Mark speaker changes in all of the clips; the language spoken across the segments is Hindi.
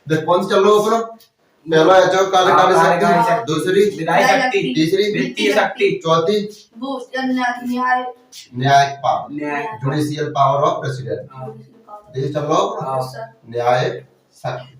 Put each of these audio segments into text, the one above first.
Speaker 1: देख कौन सा चल रहा है अपना? पहला है जो कार्यकारी शक्ति, दूसरी
Speaker 2: विधायी शक्ति,
Speaker 1: तीसरी
Speaker 2: वित्तीय शक्ति,
Speaker 1: चौथी
Speaker 3: न्याय
Speaker 1: न्यायिक पावर,
Speaker 2: न्याय,
Speaker 1: जुडिशियल पावर ऑफ प्रेसिडेंट। ये चल रहा है न्यायिक शक्ति।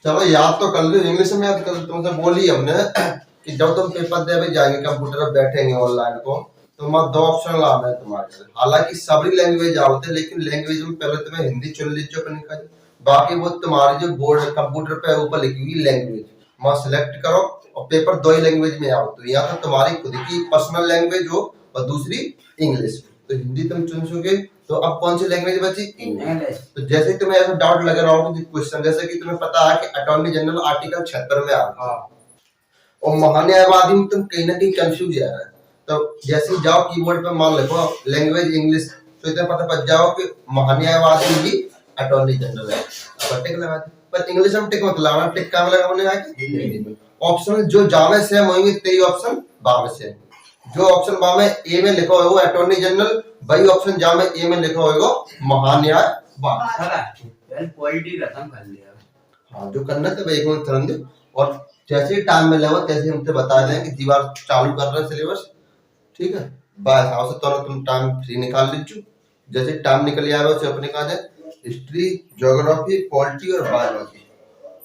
Speaker 1: चलो याद तो कर लो, इंग्लिश में याद कर लो। तुमसे बोली हमने कि जब तुम पेपर देने जाएंगे कंप्यूटर पर बैठेंगे ऑनलाइन को, तो वहाँ दो ऑप्शन लाना है तुम्हारे। हालांकि सभी लैंग्वेज आते, लेकिन लैंग्वेज में पहले तुम्हें हिंदी चुन लीजिए अपनी का, बाकी वो तुम्हारी जो बोर्ड कंप्यूटर पे ऊपर लिखी हुई लैंग्वेज वहाँ सिलेक्ट करो, और पेपर दो ही लैंग्वेज में आओ। तो या तो तुम्हारी खुद की पर्सनल लैंग्वेज हो और दूसरी इंग्लिश। तो हिंदी तुम चुन चुके, तो अब कौन सी लैंग्वेज बची? इंग्लिश। तो जैसे तुम्हें ऐसा डाउट लग रहा होगा क्वेश्चन, जैसे कि तुम्हें पता है कि अटॉर्नी जनरल आर्टिकल 76 में आता है, और महान्यायवादी में तुम कहीं ना कहीं कंफ्यूज है। तो जैसे ही जाओ कीबोर्ड पे मान लिखो लैंग्वेज इंग्लिश, तो इतना पता पड़ जाओ कि महान्यायवादी भी अटॉर्नी जनरल है। अब टिक लगा दे, पर इंग्लिश में टिक मत लगाना, टिक का मतलब होने है ऑप्शन जो जावे सेम होंगे तेरी ऑप्शन बावे सेम। जो ऑप्शन बावे ए में लिखा होगा अटॉर्नी जनरल, वही ऑप्शन जावे ए में लिखा होगा महान्यायवादी।
Speaker 2: पॉलिटी खत्म कर लिया।
Speaker 1: हाँ, जो करना था भाई एक तुरंत। और जैसे ही टाइम मिलेगा तैसे हमसे बता दें कि दीवार चालू कर रहे हैं सिलेबस, ठीक है? बस हाउ से तुम टाइम फ्री निकाल लीजिए। जैसे टाइम निकल जाए वैसे अपने कहा जाए हिस्ट्री, ज्योग्राफी, पॉलिटी और बायोलॉजी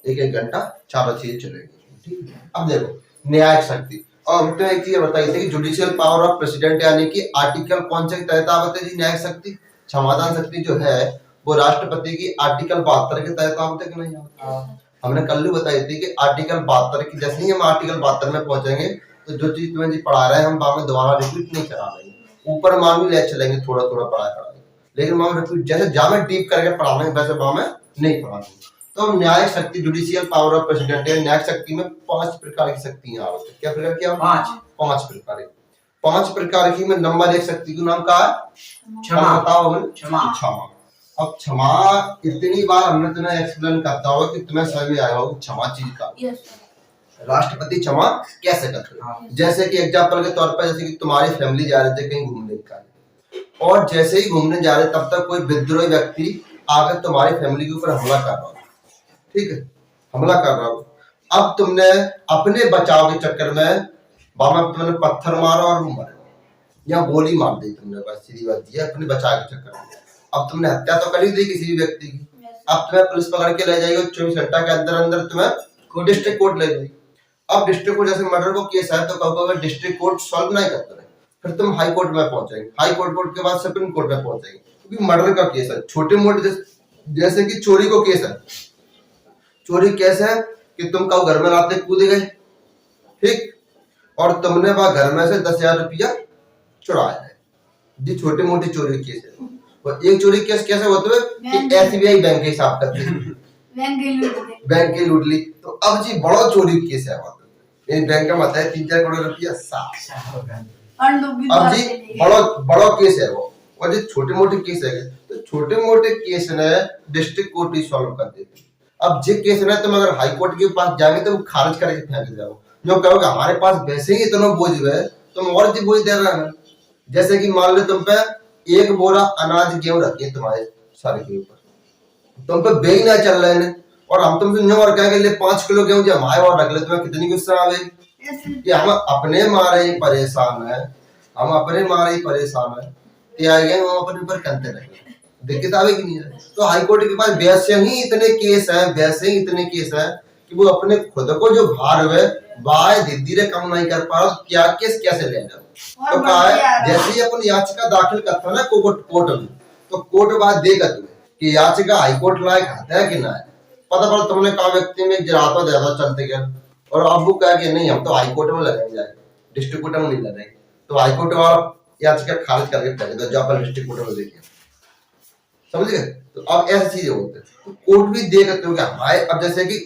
Speaker 1: एक एक घंटा चारों चीजें चलेगी, ठीक है? अब देखो न्यायिक शक्ति, और हम तो एक चीज बताई थी कि जुडिशियल पावर ऑफ प्रेसिडेंट, यानी कि आर्टिकल कौन से के तहत आवत है जी न्यायिक शक्ति? क्षमादान शक्ति जो है वो राष्ट्रपति की आर्टिकल 72 के तहत आवत है कि नहीं आवत? हमने कल भी बताई थी कि आर्टिकल 72 की, जैसे ही हम आर्टिकल 72 में पहुंचेंगे तो जो चीज तुम्हें जी पढ़ा रहे हैं हम बाद में दोबारा रिपीट नहीं करा लेंगे। ऊपर मान भी ले चलेंगे, थोड़ा थोड़ा पढ़ा लेंगे, लेकिन वहां रिपीट जैसे जामे डीप करके पढ़ाएंगे वैसे वहां में नहीं पढ़ाएंगे। तो न्यायिक शक्ति, जुडिशियल पावर ऑफ प्रेसिडेंट, न्यायिक शक्ति में 5 प्रकार की शक्तियां आती है। क्या प्रकार की? 5 प्रकार की। 5 प्रकार की में नंबर 1 शक्ति का नाम क्या है? क्षमा। बताओ हमें। क्षमा। अब क्षमा इतनी बार हमने तुम्हें एक्सप्लेन करता होगा कि तुम्हें समझ में आया होगा क्षमा चीज का। राष्ट्रपति क्षमा कैसे करते हैं? जैसे कि एग्जांपल के तौर पर, जैसे कि तुम्हारी फैमिली जा रहे थे कहीं घूमने का, और जैसे ही घूमने जा रहे तब तक कोई विद्रोही व्यक्ति आकर तुम्हारी फैमिली के ऊपर हमला कर रहा हो, ठीक है? हमला कर रहा हो। अब तुमने अपने बचाव के चक्कर में तुमने पत्थर मारा और वो मरे, या गोली मार दी तुमने, बस सीधी बात ये अपने बचाव के चक्कर में। अब तुमने हत्या तो कर ही दी किसी भी व्यक्ति की। अब तुम्हें पुलिस पकड़ के ले जाएगी, 24 घंटा के अंदर अंदर तुम्हें डिस्ट्रिक्ट कोर्ट ले जाएगी। अब डिस्ट्रिक्ट कोर्ट, जैसे मर्डर को केस है तो कहोगे डिस्ट्रिक्ट कोर्ट सॉल्व नहीं करता है, फिर तुम हाई कोर्ट में पहुंचेंगे, हाई कोर्ट के बाद सुप्रीम कोर्ट में पहुंचेंगे, क्योंकि मर्डर का केस है। छोटे मोटे जैसे कि चोरी को केस है, चोरी केस है कि तुम कब घर में रात कूद गए, ठीक, और तुमने वहां घर में से 10,000 रुपया चुराया है, ये छोटे मोटे चोरी केस है। और एक चोरी केस कैसे होते हैं कि एसबीआई बैंक के हिसाब करते हैं, बैंक के लूट ली। तो अब जी बड़ा चोरी केस है, बैंक का मतलब है 3-4 करोड़ रुपया साफ। अब जी बड़ा केस है वो, और जो छोटे मोटे केस है तो छोटे मोटे केस ने डिस्ट्रिक्ट कोर्ट ही सॉल्व कर देती। अब जे केस में तुम अगर हाई कोर्ट के पास जाएंगे तो वो खारिज करके फेंक जाओ, जो कहोगे हमारे पास वैसे ही इतना बोझ है, तुम और जी बोझ दे रहे हैं। जैसे कि मान लो तुम पे 1 बोरा अनाज गेहूं रखी है तुम्हारे सर के ऊपर, तुम पे बेई ना चल रहे हैं, और हम तुमसे न्यू और कहेंगे ले 5 किलो गेहूं जो हमारे और रख ले, तुम्हें कितनी गुस्सा आवेगी कि हम अपने मारे ही परेशान है, हम अपने मारे ही परेशान है, त्यागे हम अपने ऊपर करते रहे, दिक्कत आवेगी नहीं है। तो हाई कोर्ट के पास वैसे ही इतने केस है, वैसे ही इतने केस है कि वो अपने खुद को जो भार है बाय धीरे कम नहीं कर पा रहा, क्या केस कैसे ले जाओ। तो कहा है जैसे ही अपन याचिका दाखिल करता है ना कोर्ट में, तो कोर्ट बात देगा तुम्हें कि याचिका हाई कोर्ट लायक है कि ना है। पता पड़ा तुमने कहा व्यक्ति में गिराता ज्यादा चलते गए, और अब वो कहा कि नहीं हम तो हाई कोर्ट में लगाएंगे, डिस्ट्रिक्ट कोर्ट में नहीं लगाएंगे, तो हाई कोर्ट वाला याचिका खारिज करके फेंक दो, जब डिस्ट्रिक्ट कोर्ट में देखिए, समझ गए। तो अब ऐसी चीजें होती है, तो कोर्ट भी देख सकते हो हमारे, अब जैसे कि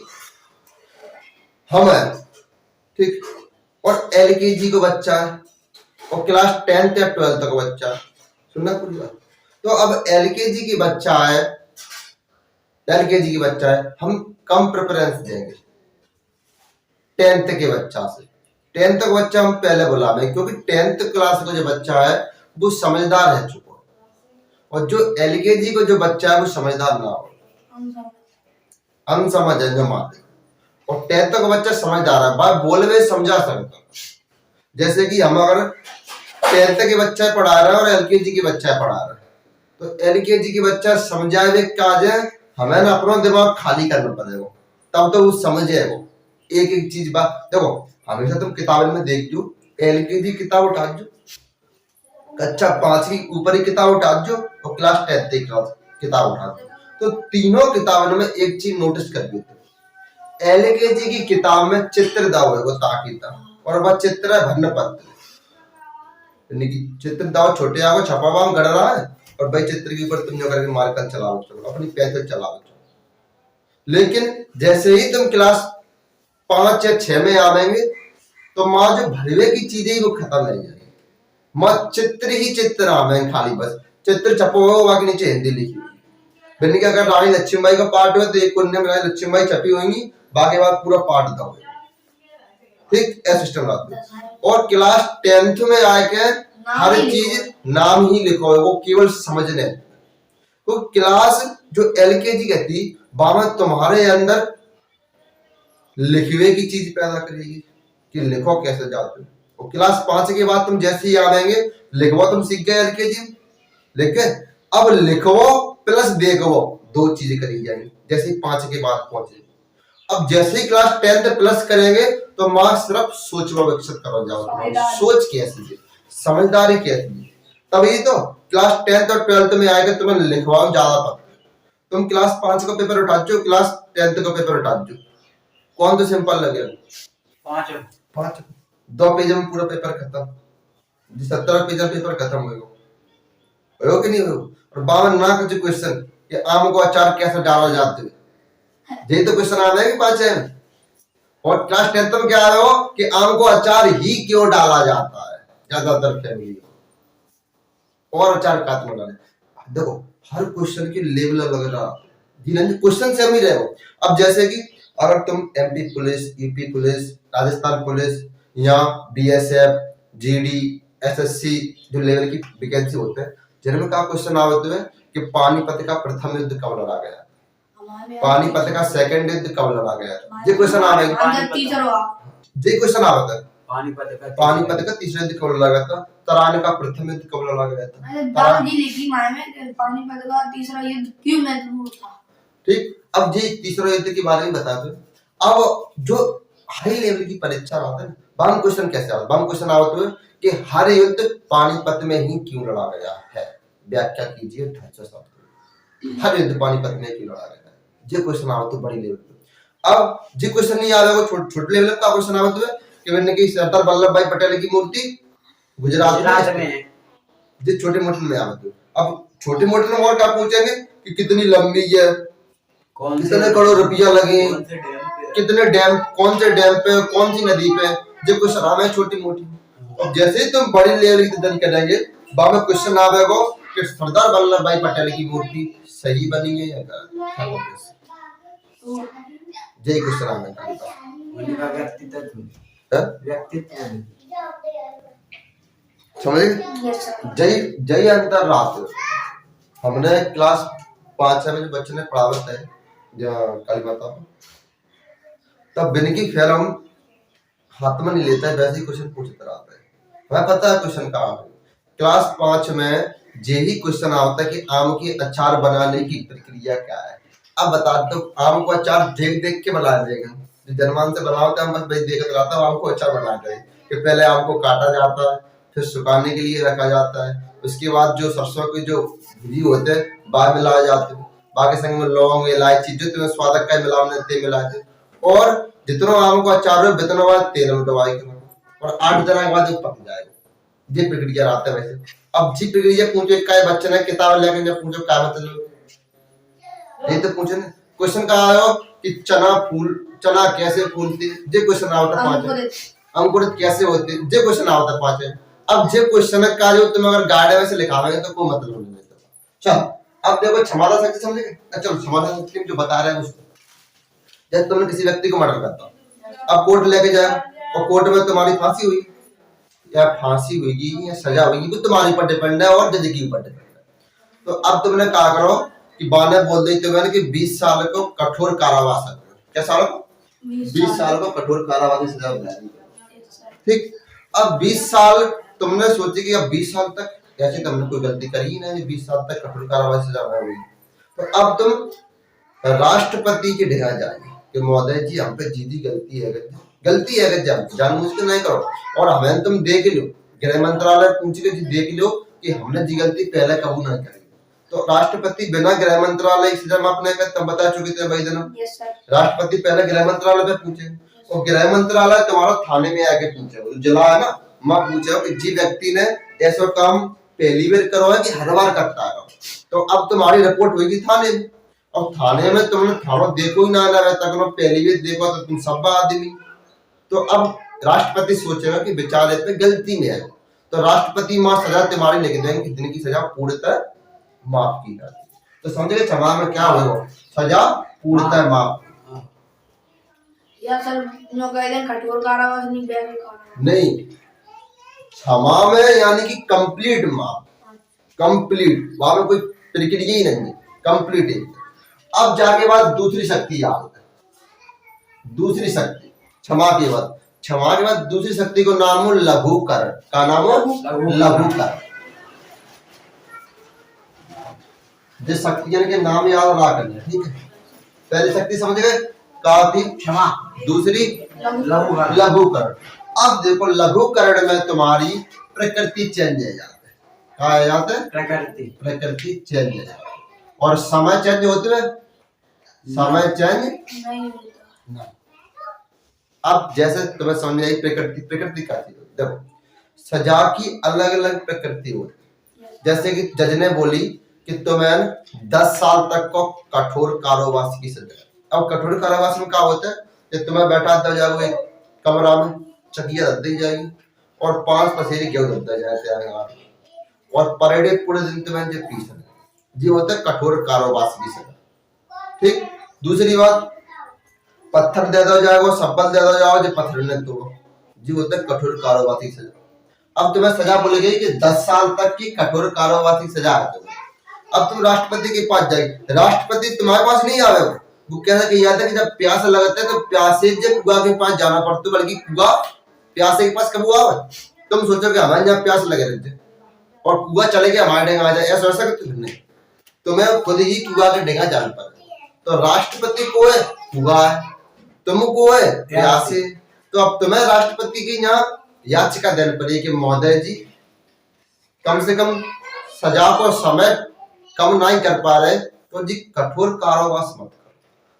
Speaker 1: हम है, ठीक, और एलकेजी को बच्चा है और क्लास 10th या 12th का बच्चा, सुनना पूरी बात। तो अब एलकेजी की बच्चा है, एलकेजी की बच्चा है, हम कम प्रेफरेंस देंगे 10th के बच्चा से। 10th का बच्चा हम पहले बुलावेंगे, क्योंकि 10th क्लास का जो बच्चा है वो समझदार है चुका, और जो एलकेजी को जो बच्चा है वो समझदार ना हो। अनसमझ है जो माते। और 10th तक बच्चा समझदार है, बात बोले हुए समझा सकता। जैसे कि हम अगर 10th के बच्चा पढ़ा रहे हैं और LKG के बच्चा पढ़ा रहे हैं, तो LKG के बच्चा समझाए हुए काज है, हमें ना अपना दिमाग खाली करना पड़ेगा, तब तो वो समझे वो एक एक चीज। बात देखो, हमेशा तुम किताबों में देख जो LKG किताब उठा जो, कक्षा 5 की ऊपर ही किताब उठा जो, और क्लास 10th की किताब उठा दो, तो तीनों किताबों में एक चीज नोटिस कर दी। LKG की किताब में चित्र दाव है वो ताकीता, और वह चित्र है भन्न पत्र, यानी कि चित्र दाव छोटे आगो छपा हुआ गड़ रहा है, और भाई चित्र के ऊपर तुम जो करके मार्कर चलाओ, चलो अपनी पैसे चलाओ। लेकिन जैसे ही तुम क्लास 5 या 6 में आवेंगे, तो माँ जो भरवे की चीजें ही वो खत्म हो जाएगी। माँ चित्र ही चित्र आवेंगे, खाली बस चित्र छपो हो, बाकी नीचे हिंदी लिखी हुई। बिन्नी का अगर रानी लक्ष्मीबाई का पाठ हुआ तो एक कोने में रानी लक्ष्मीबाई छपी होंगी, बाकी बात पूरा पाठ दो। ठीक ऐसा सिस्टम रहता है। और क्लास 10th में आके हर चीज नाम ही लिखो, वो केवल समझने। तो क्लास जो LKG कहती बाबा तुम्हारे अंदर लिखवे की चीज पैदा करेगी कि लिखो कैसे जाते हो। और क्लास 5 के बाद तुम जैसे ही आ जाएंगे, लिखवा तुम सीख गए LKG में, लेकिन अब लिखवो प्लस देखो दो चीजें करी जाएंगी जैसे 5 के बाद पहुंचे। अब जैसे ही क्लास 10th प्लस करेंगे, तो माँ सिर्फ सोचवा विकसित करो जाओ, सोच कैसी है, समझदारी कैसी है, तभी तो क्लास 10th और 12th में आएगा तुम्हें लिखवाओ ज्यादा पता। तुम क्लास 5 का पेपर उठा दो, क्लास 10th का पेपर उठा दो, कौन तो सिंपल लगेगा? 5 2 पेज में पूरा पेपर खत्म, 17 पेज में पेपर खत्म हो कि नहीं हो। और 52 ना कुछ क्वेश्चन कि आम को अचार कैसे डाला जाते है, यही तो क्वेश्चन आ जाएंगे 5 में। और क्लास 10th में क्या आ रहा हो कि आम को अचार ही क्यों डाला जाता है, ज्यादातर फैमिली और अचार का डाले। देखो हर क्वेश्चन की लेवल अलग रहा, क्वेश्चन सेम ही रहे। अब जैसे कि अगर तुम MP police, EP police, Rajasthan police या BSF, GD, SSC जो लेवल की वैकेंसी होते हैं, जिनमें का क्वेश्चन आवत है कि पानीपत का प्रथम युद्ध कब लड़ा गया, पानीपत का सेकंड युद्ध कब लड़ा गया, ये क्वेश्चन आ रहे ये क्वेश्चन आवत है। पानीपत का तीसरा युद्ध कब लड़ा गया था, तराइन का प्रथम युद्ध कब लड़ा गया था,
Speaker 3: दादाजी लिखी माय में पानीपत का तीसरा युद्ध क्यों महत्वपूर्ण था।
Speaker 1: ठीक, अब जी तीसरा युद्ध के बारे में बता दो। अब जो हाई लेवल की परीक्षा आता है, बम क्वेश्चन कैसे आता है, बम क्वेश्चन आवत है कि हर युद्ध पानीपत में ही क्यों लड़ा गया है, व्याख्या कीजिए 250 शब्द। हर युद्ध पानीपत में क्यों लड़ा गया है, ये क्वेश्चन आवत है बड़ी लेवल पे। अब जी क्वेश्चन नहीं आ रहा है, छोटे लेवल का क्वेश्चन आवत है कि मैंने कि सरदार वल्लभ भाई पटेल की मूर्ति गुजरात में है, ये छोटे मोटे में आवत है। अब छोटे मोटे में और क्या पूछेंगे कि कितनी लंबी है, कितने करोड़ रुपया लगे, कितने डैम, कौन से डैम पे, कौन सी नदी पे, जो क्वेश्चन आ रहे छोटी मोटी। और जैसे ही तुम बड़ी लेवल की तैयारी करेंगे, बाद में क्वेश्चन आवेगा कि सरदार वल्लभ भाई पटेल की मूर्ति सही बनी है या गलत, यही क्वेश्चन आवेगा। समझे? जय अंतर रात हमने क्लास 5-6 में जो बच्चे ने पढ़ावत है काली माता, तब बिन की फेर हम हाथ में नहीं लेता है, वैसे ही क्वेश्चन पूछते रहता है, हमें पता है क्वेश्चन कहाँ है। क्लास 5 में यही क्वेश्चन आता है कि आम की अचार बनाने की प्रक्रिया क्या है। अब बता दो, आम को अचार देख देख के बना देगा, जो जनमान से बनाते हम बस भाई देखते रहता है, आम को अचार बनाते हैं कि पहले आम को काटा जाता है, फिर सुखाने के लिए रखा जाता है, उसके बाद जो सरसों के जो घी होते हैं बाद में लाए जाते हैं, बाकी संग में लौंग इलायची जो तुम्हें स्वाद का मिलाते मिलाते, और जितना आम को अचार हो बितना बाद तेल में डुबाई और 8 दिन के बाद पक जाएगा। ये प्रक्रिया रहता है वैसे। अब जी प्रक्रिया पूछे काय बच्चे ने किताब लेके जब पूछो क्या मतलब, ये तो पूछे ना क्वेश्चन का आयो कि चना कैसे फूलती, ये क्वेश्चन आता है 5, अंकुरित कैसे होते, ये क्वेश्चन आता है 5। अब जे क्वेश्चन का जो तुम अगर गाइड में से लिखाओगे तो कोई मतलब नहीं है। चल अब देखो क्षमता शक्ति समझेंगे। चलो क्षमता शक्ति जो बता रहे हैं उसको, जैसे तुमने किसी व्यक्ति को मर्डर करता, अब कोर्ट लेके जाए और कोर्ट में तुम्हारी फांसी हुई या फांसी होगी या सजा होगी वो तुम्हारे ऊपर डिपेंड है और जज के ऊपर डिपेंड है। तो अब तुमने क्या करो कि बा ने बोल दी तो मैंने कि 20 साल को कठोर कारावास, क्या साल को 20 साल को कठोर कारावास की सजा दिलाई। ठीक, अब 20 साल तुमने सोची कि अब 20 साल तक कैसे तुमने कोई गलती करी ही नहीं, 20 साल तक कठोर कारावास की सजा हुई, तो अब तुम राष्ट्रपति के ढेरा जाएंगे कि महोदय जी हम पे जीदी गलती है, गलती है जानबूझ के नहीं करो, और हमें तुम देख लो, गृह मंत्रालय पूछ के जी देख लो कि हमने जी गलती पहले कबू नहीं करी। तो राष्ट्रपति बिना गृह मंत्रालय की सजा माफ नहीं करते, बता चुके थे भाई जनाब। राष्ट्रपति पहले गृह मंत्रालय पे पूछे, और गृह मंत्रालय तुम्हारा थाने में आके पूछे, जिला है ना, मैं पूछे कि जी व्यक्ति ने ऐसा काम पहली बार करो है कि हर बार करता है, तो अब तुम्हारी रिपोर्ट होगी थाने में, और थाने में तुमने थाना देखो ही ना तक पहली बार देखो तो तुम सब आदमी। तो अब राष्ट्रपति सोचेगा कि बेचारे पे गलती में है, तो राष्ट्रपति मां सजा तुम्हारी लिख देंगे कि दिन की सजा पूर्णतः माफ की जाती है। तो समझे क्षमा में क्या होगा, सजा पूर्णतः माफ
Speaker 3: या सर नो कह दें कठोर कारावास नहीं, बेहद कारावास
Speaker 1: नहीं, क्षमा में यानी कि कंप्लीट माफ, कंप्लीट, वहां में कोई प्रक्रिया ही नहीं है, कंप्लीट है। अब जाके बाद दूसरी शक्ति याद है, दूसरी शक्ति क्षमा के बाद, क्षमा के बाद दूसरी शक्ति को नाम हो लघुकरण, का नाम हो लघुकरण। जिस शक्ति के नाम याद रखा करना, ठीक है। पहली शक्ति समझ गए का थी
Speaker 2: क्षमा,
Speaker 1: दूसरी
Speaker 2: लघुकरण।
Speaker 1: लघुकरण। अब देखो लघुकरण में तुम्हारी प्रकृति चेंज है जाता है, क्या है जाता है, प्रकृति चेंज है जाता है, और समय चेंज होते हैं, समय चेंज
Speaker 3: नहीं होता
Speaker 1: नहीं। अब जैसे तुम्हें समझ आई प्रकृति, प्रकृति क्या चीज होती है, देखो सजा की अलग अलग प्रकृति होती है। जैसे कि जज ने बोली कि तुम्हें 10 साल तक को कठोर कारावास की सजा। अब कठोर कारावास में क्या होता है कि तुम्हें बैठा दिया जाएगा एक कमरा में, चकिया रख दी जाएगी और 5 पसेरी गेहूं रख दिया जाएगा, और पर डे पूरे दिन तुम्हें जो पीस जी होता है कठोर कारावास की सजा। ठीक, दूसरी बात पत्थर दे दो जाएगा, सब्बल दे दो जाओ जो पत्थर ने तोड़ो, जी होता है कठोर कारावास की सजा। अब तुम्हें सजा बोली गई कि 10 साल तक की कठोर कारावास की सजा है तुम्हें। अब तुम राष्ट्रपति के पास जाएगी, राष्ट्रपति तुम्हारे पास नहीं आवे, वो कहना कि याद है कि जब प्यास लगता है तो प्यासे जब कुआ के पास जाना पड़ता, बल्कि कुआ प्यासे के पास कब आवे, तुम सोचो कि हमारे यहाँ प्यास लगे रहते और कुआ चले गया हमारे डेंगा आ जाए, ऐसा सोच सकते तुमने, तुम्हें खुद ही कुआ के डेंगा जान पर। तो राष्ट्रपति को है कुआ है, तुमको है प्यासे, तो अब तुम्हें राष्ट्रपति की यहाँ याचिका देनी पड़ेगी कि महोदय जी कम से कम सजा को समय कम नहीं कर पा रहे तो जी कठोर कारावास मत करो।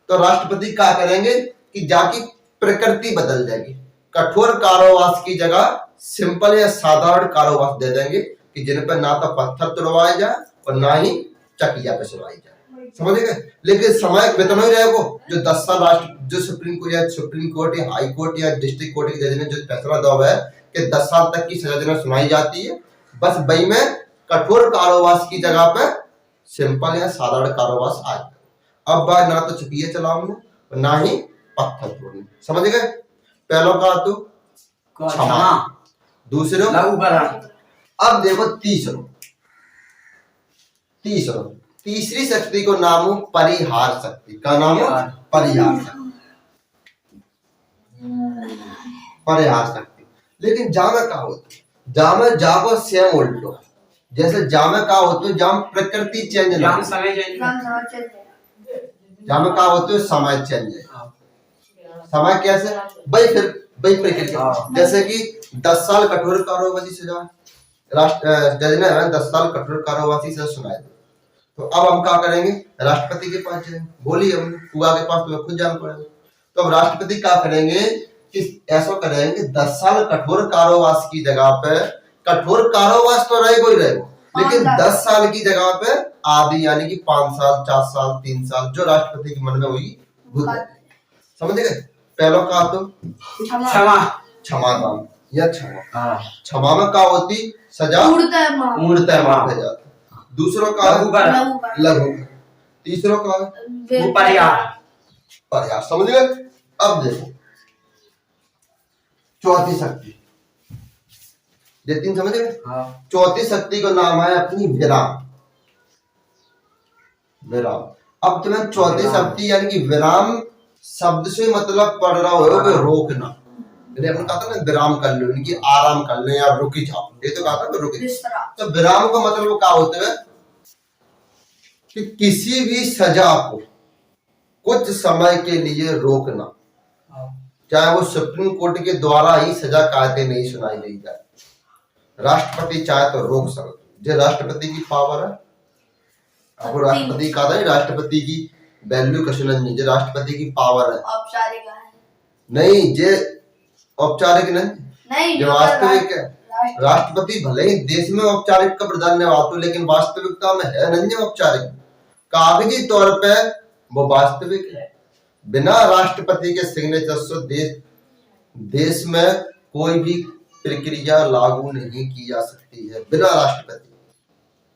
Speaker 1: तो राष्ट्रपति क्या करेंगे कि जाके प्रकृति बदल जाएगी, कठोर कारावास की जगह सिंपल या साधारण कारावास दे देंगे कि जिन पर ना तो पत्थर तोड़वाए जाए और ना ही चकिया पे सुनाई जाए, समझ गए। लेकिन समय वेतन ही रहेगा जो 10 साल राष्ट्र जो सुप्रीम कोर्ट या हाई कोर्ट या डिस्ट्रिक्ट कोर्ट के जज ने जो फैसला दिया है कि 10 साल तक की सजा देना सुनाई जाती है, बस वही में कठोर कारावास की जगह पे सिंपल या साधारण कारावास आ जाए। अब बार ना तो चकिया चलाऊंगा और ना ही पत्थर तोड़ने, समझ गए। पहला का तो क्षमा, दूसरा
Speaker 2: लघुकरण।
Speaker 1: अब देखो तीसरी शक्ति को नाम हो परिहार शक्ति, का नाम हो परिहार शक्ति, परिहार शक्ति। लेकिन जामे का होता है, जामे जागो सेम उल्टो, जैसे जामे का होता है जाम प्रकृति चेंज नहीं,
Speaker 2: जाम समय चेंज,
Speaker 1: जामे का होता है समय चेंज है। समय कैसे भाई, फिर भाई प्रक्रिया, जैसे कि 10 साल कठोर कारावास सजा जज ने 10 साल कठोर कारावास सजा सुनाई, तो अब हम क्या करेंगे, राष्ट्रपति के पास जाएंगे, बोलिए हम कुआ के पास तुम्हें खुद जाना पड़ेगा। तो अब राष्ट्रपति क्या करेंगे कि ऐसा करेंगे 10 साल कठोर कारावास की जगह पे, कठोर कारावास तो रहेगा ही रहेगा, लेकिन 10 साल की जगह पे आदि यानी कि 5 साल 4 साल 3 साल जो राष्ट्रपति के मन में हुई समझ गए। पहला का तो
Speaker 2: क्षमा,
Speaker 1: क्षमा नाम या क्षमा, क्षमा में क्या होती सजा पूर्णतः माफ हो जाती। दूसरों का लघु, तीसरों का
Speaker 2: परिहार,
Speaker 1: परिहार, समझ गए। अब देखो चौथी शक्ति, ये 3 समझ गए। चौथी शक्ति का नाम है अपनी विराम, विराम। अब तुम्हें चौथी शब्द यानी कि विराम शब्द से मतलब पढ़ रहा हो कि रोकना। अपन कहा था ना विराम कर लो, यानी कि आराम कर लो या रुक जाओ, ये तो कहा था ना रुक। तो विराम का मतलब क्या होता है कि किसी भी सजा को कुछ समय के लिए रोकना, चाहे वो सुप्रीम कोर्ट के द्वारा ही सजा कायदे नहीं सुनाई दी जाए। राष्ट्रपति चाहे तो रोक सकते, जो राष्ट्रपति की पावर है। अब राष्ट्रपति कहा था राष्ट्रपति की वैल्यू कशु नहीं, जो राष्ट्रपति की पावर है
Speaker 3: औपचारिक है
Speaker 1: नहीं, जे औपचारिक नहीं, जो वास्तविक है।
Speaker 3: राष्ट्र-
Speaker 1: राष्ट्रपति भले ही देश में औपचारिक का प्राधान्यवाद हो, लेकिन वास्तविकता में है नहीं औपचारिक, कागजी तौर पे वो वास्तविक है। बिना राष्ट्रपति के सिग्नेचर से देश में कोई भी प्रक्रिया लागू नहीं की जा सकती है बिना राष्ट्रपति,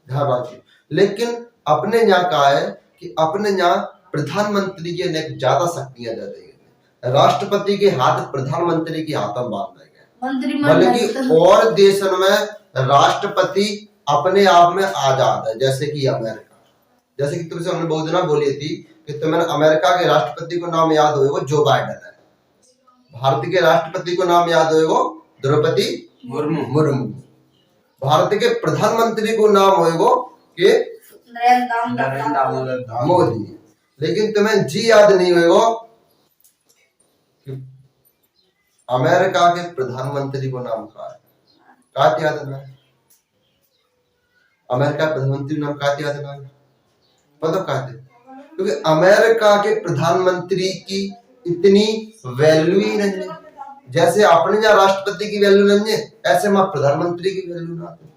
Speaker 1: ध्यान रखिए। लेकिन अपने यहाँ कहा है कि अपने यहाँ प्रधानमंत्री के ने ज्यादा शक्तियां दे दी गई। राष्ट्रपति के हाथ प्रधानमंत्री के हाथ में बांध दिए गए, बल्कि और देशों में राष्ट्रपति अपने आप में आजाद है, जैसे कि अमेरिका। जैसे कि तुमसे हमने बहुत दिन बोली थी कि तुम्हें अमेरिका के राष्ट्रपति को नाम याद होगा, जो बाइडेन है। भारत के राष्ट्रपति को नाम याद होगा, द्रौपदी मुर्मू। भारत के प्रधानमंत्री को नाम होगा कि
Speaker 2: नरेंद्र
Speaker 1: मोदी। लेकिन तुम्हें जी याद नहीं होगा कि अमेरिका के प्रधानमंत्री को नाम क्या याद है? अमेरिका प्रधानमंत्री नाम क्या याद है? पता कहते, क्योंकि अमेरिका के प्रधानमंत्री की इतनी वैल्यू ही नहीं है। जैसे अपने यहाँ राष्ट्रपति की वैल्यू नहीं है, ऐसे वहां प्रधानमंत्री की वैल्यू ना है।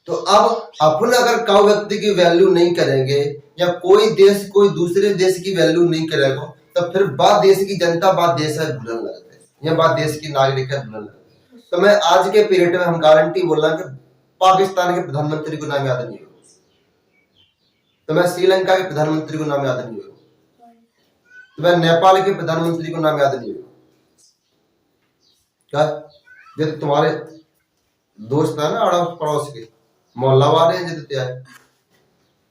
Speaker 1: तो अब अपन अगर कोई व्यक्ति की वैल्यू नहीं करेंगे या कोई देश कोई दूसरे देश की वैल्यू नहीं करेगा, तो फिर बात देश की जनता बात देश है भूलने लगते हैं या बात देश की नागरिक है भूलने लगते हैं। तो मैं आज के पीरियड में हम गारंटी बोल रहा हूं कि पाकिस्तान के प्रधानमंत्री को नाम याद नहीं होगा, तो मैं श्रीलंका के प्रधानमंत्री को नाम याद नहीं होगा, तो मैं नेपाल के प्रधानमंत्री को नाम याद नहीं होगा। क्या जब तुम्हारे दोस्त है ना अड़ोस पड़ोस के मोहल्ला वाले हैं, जब है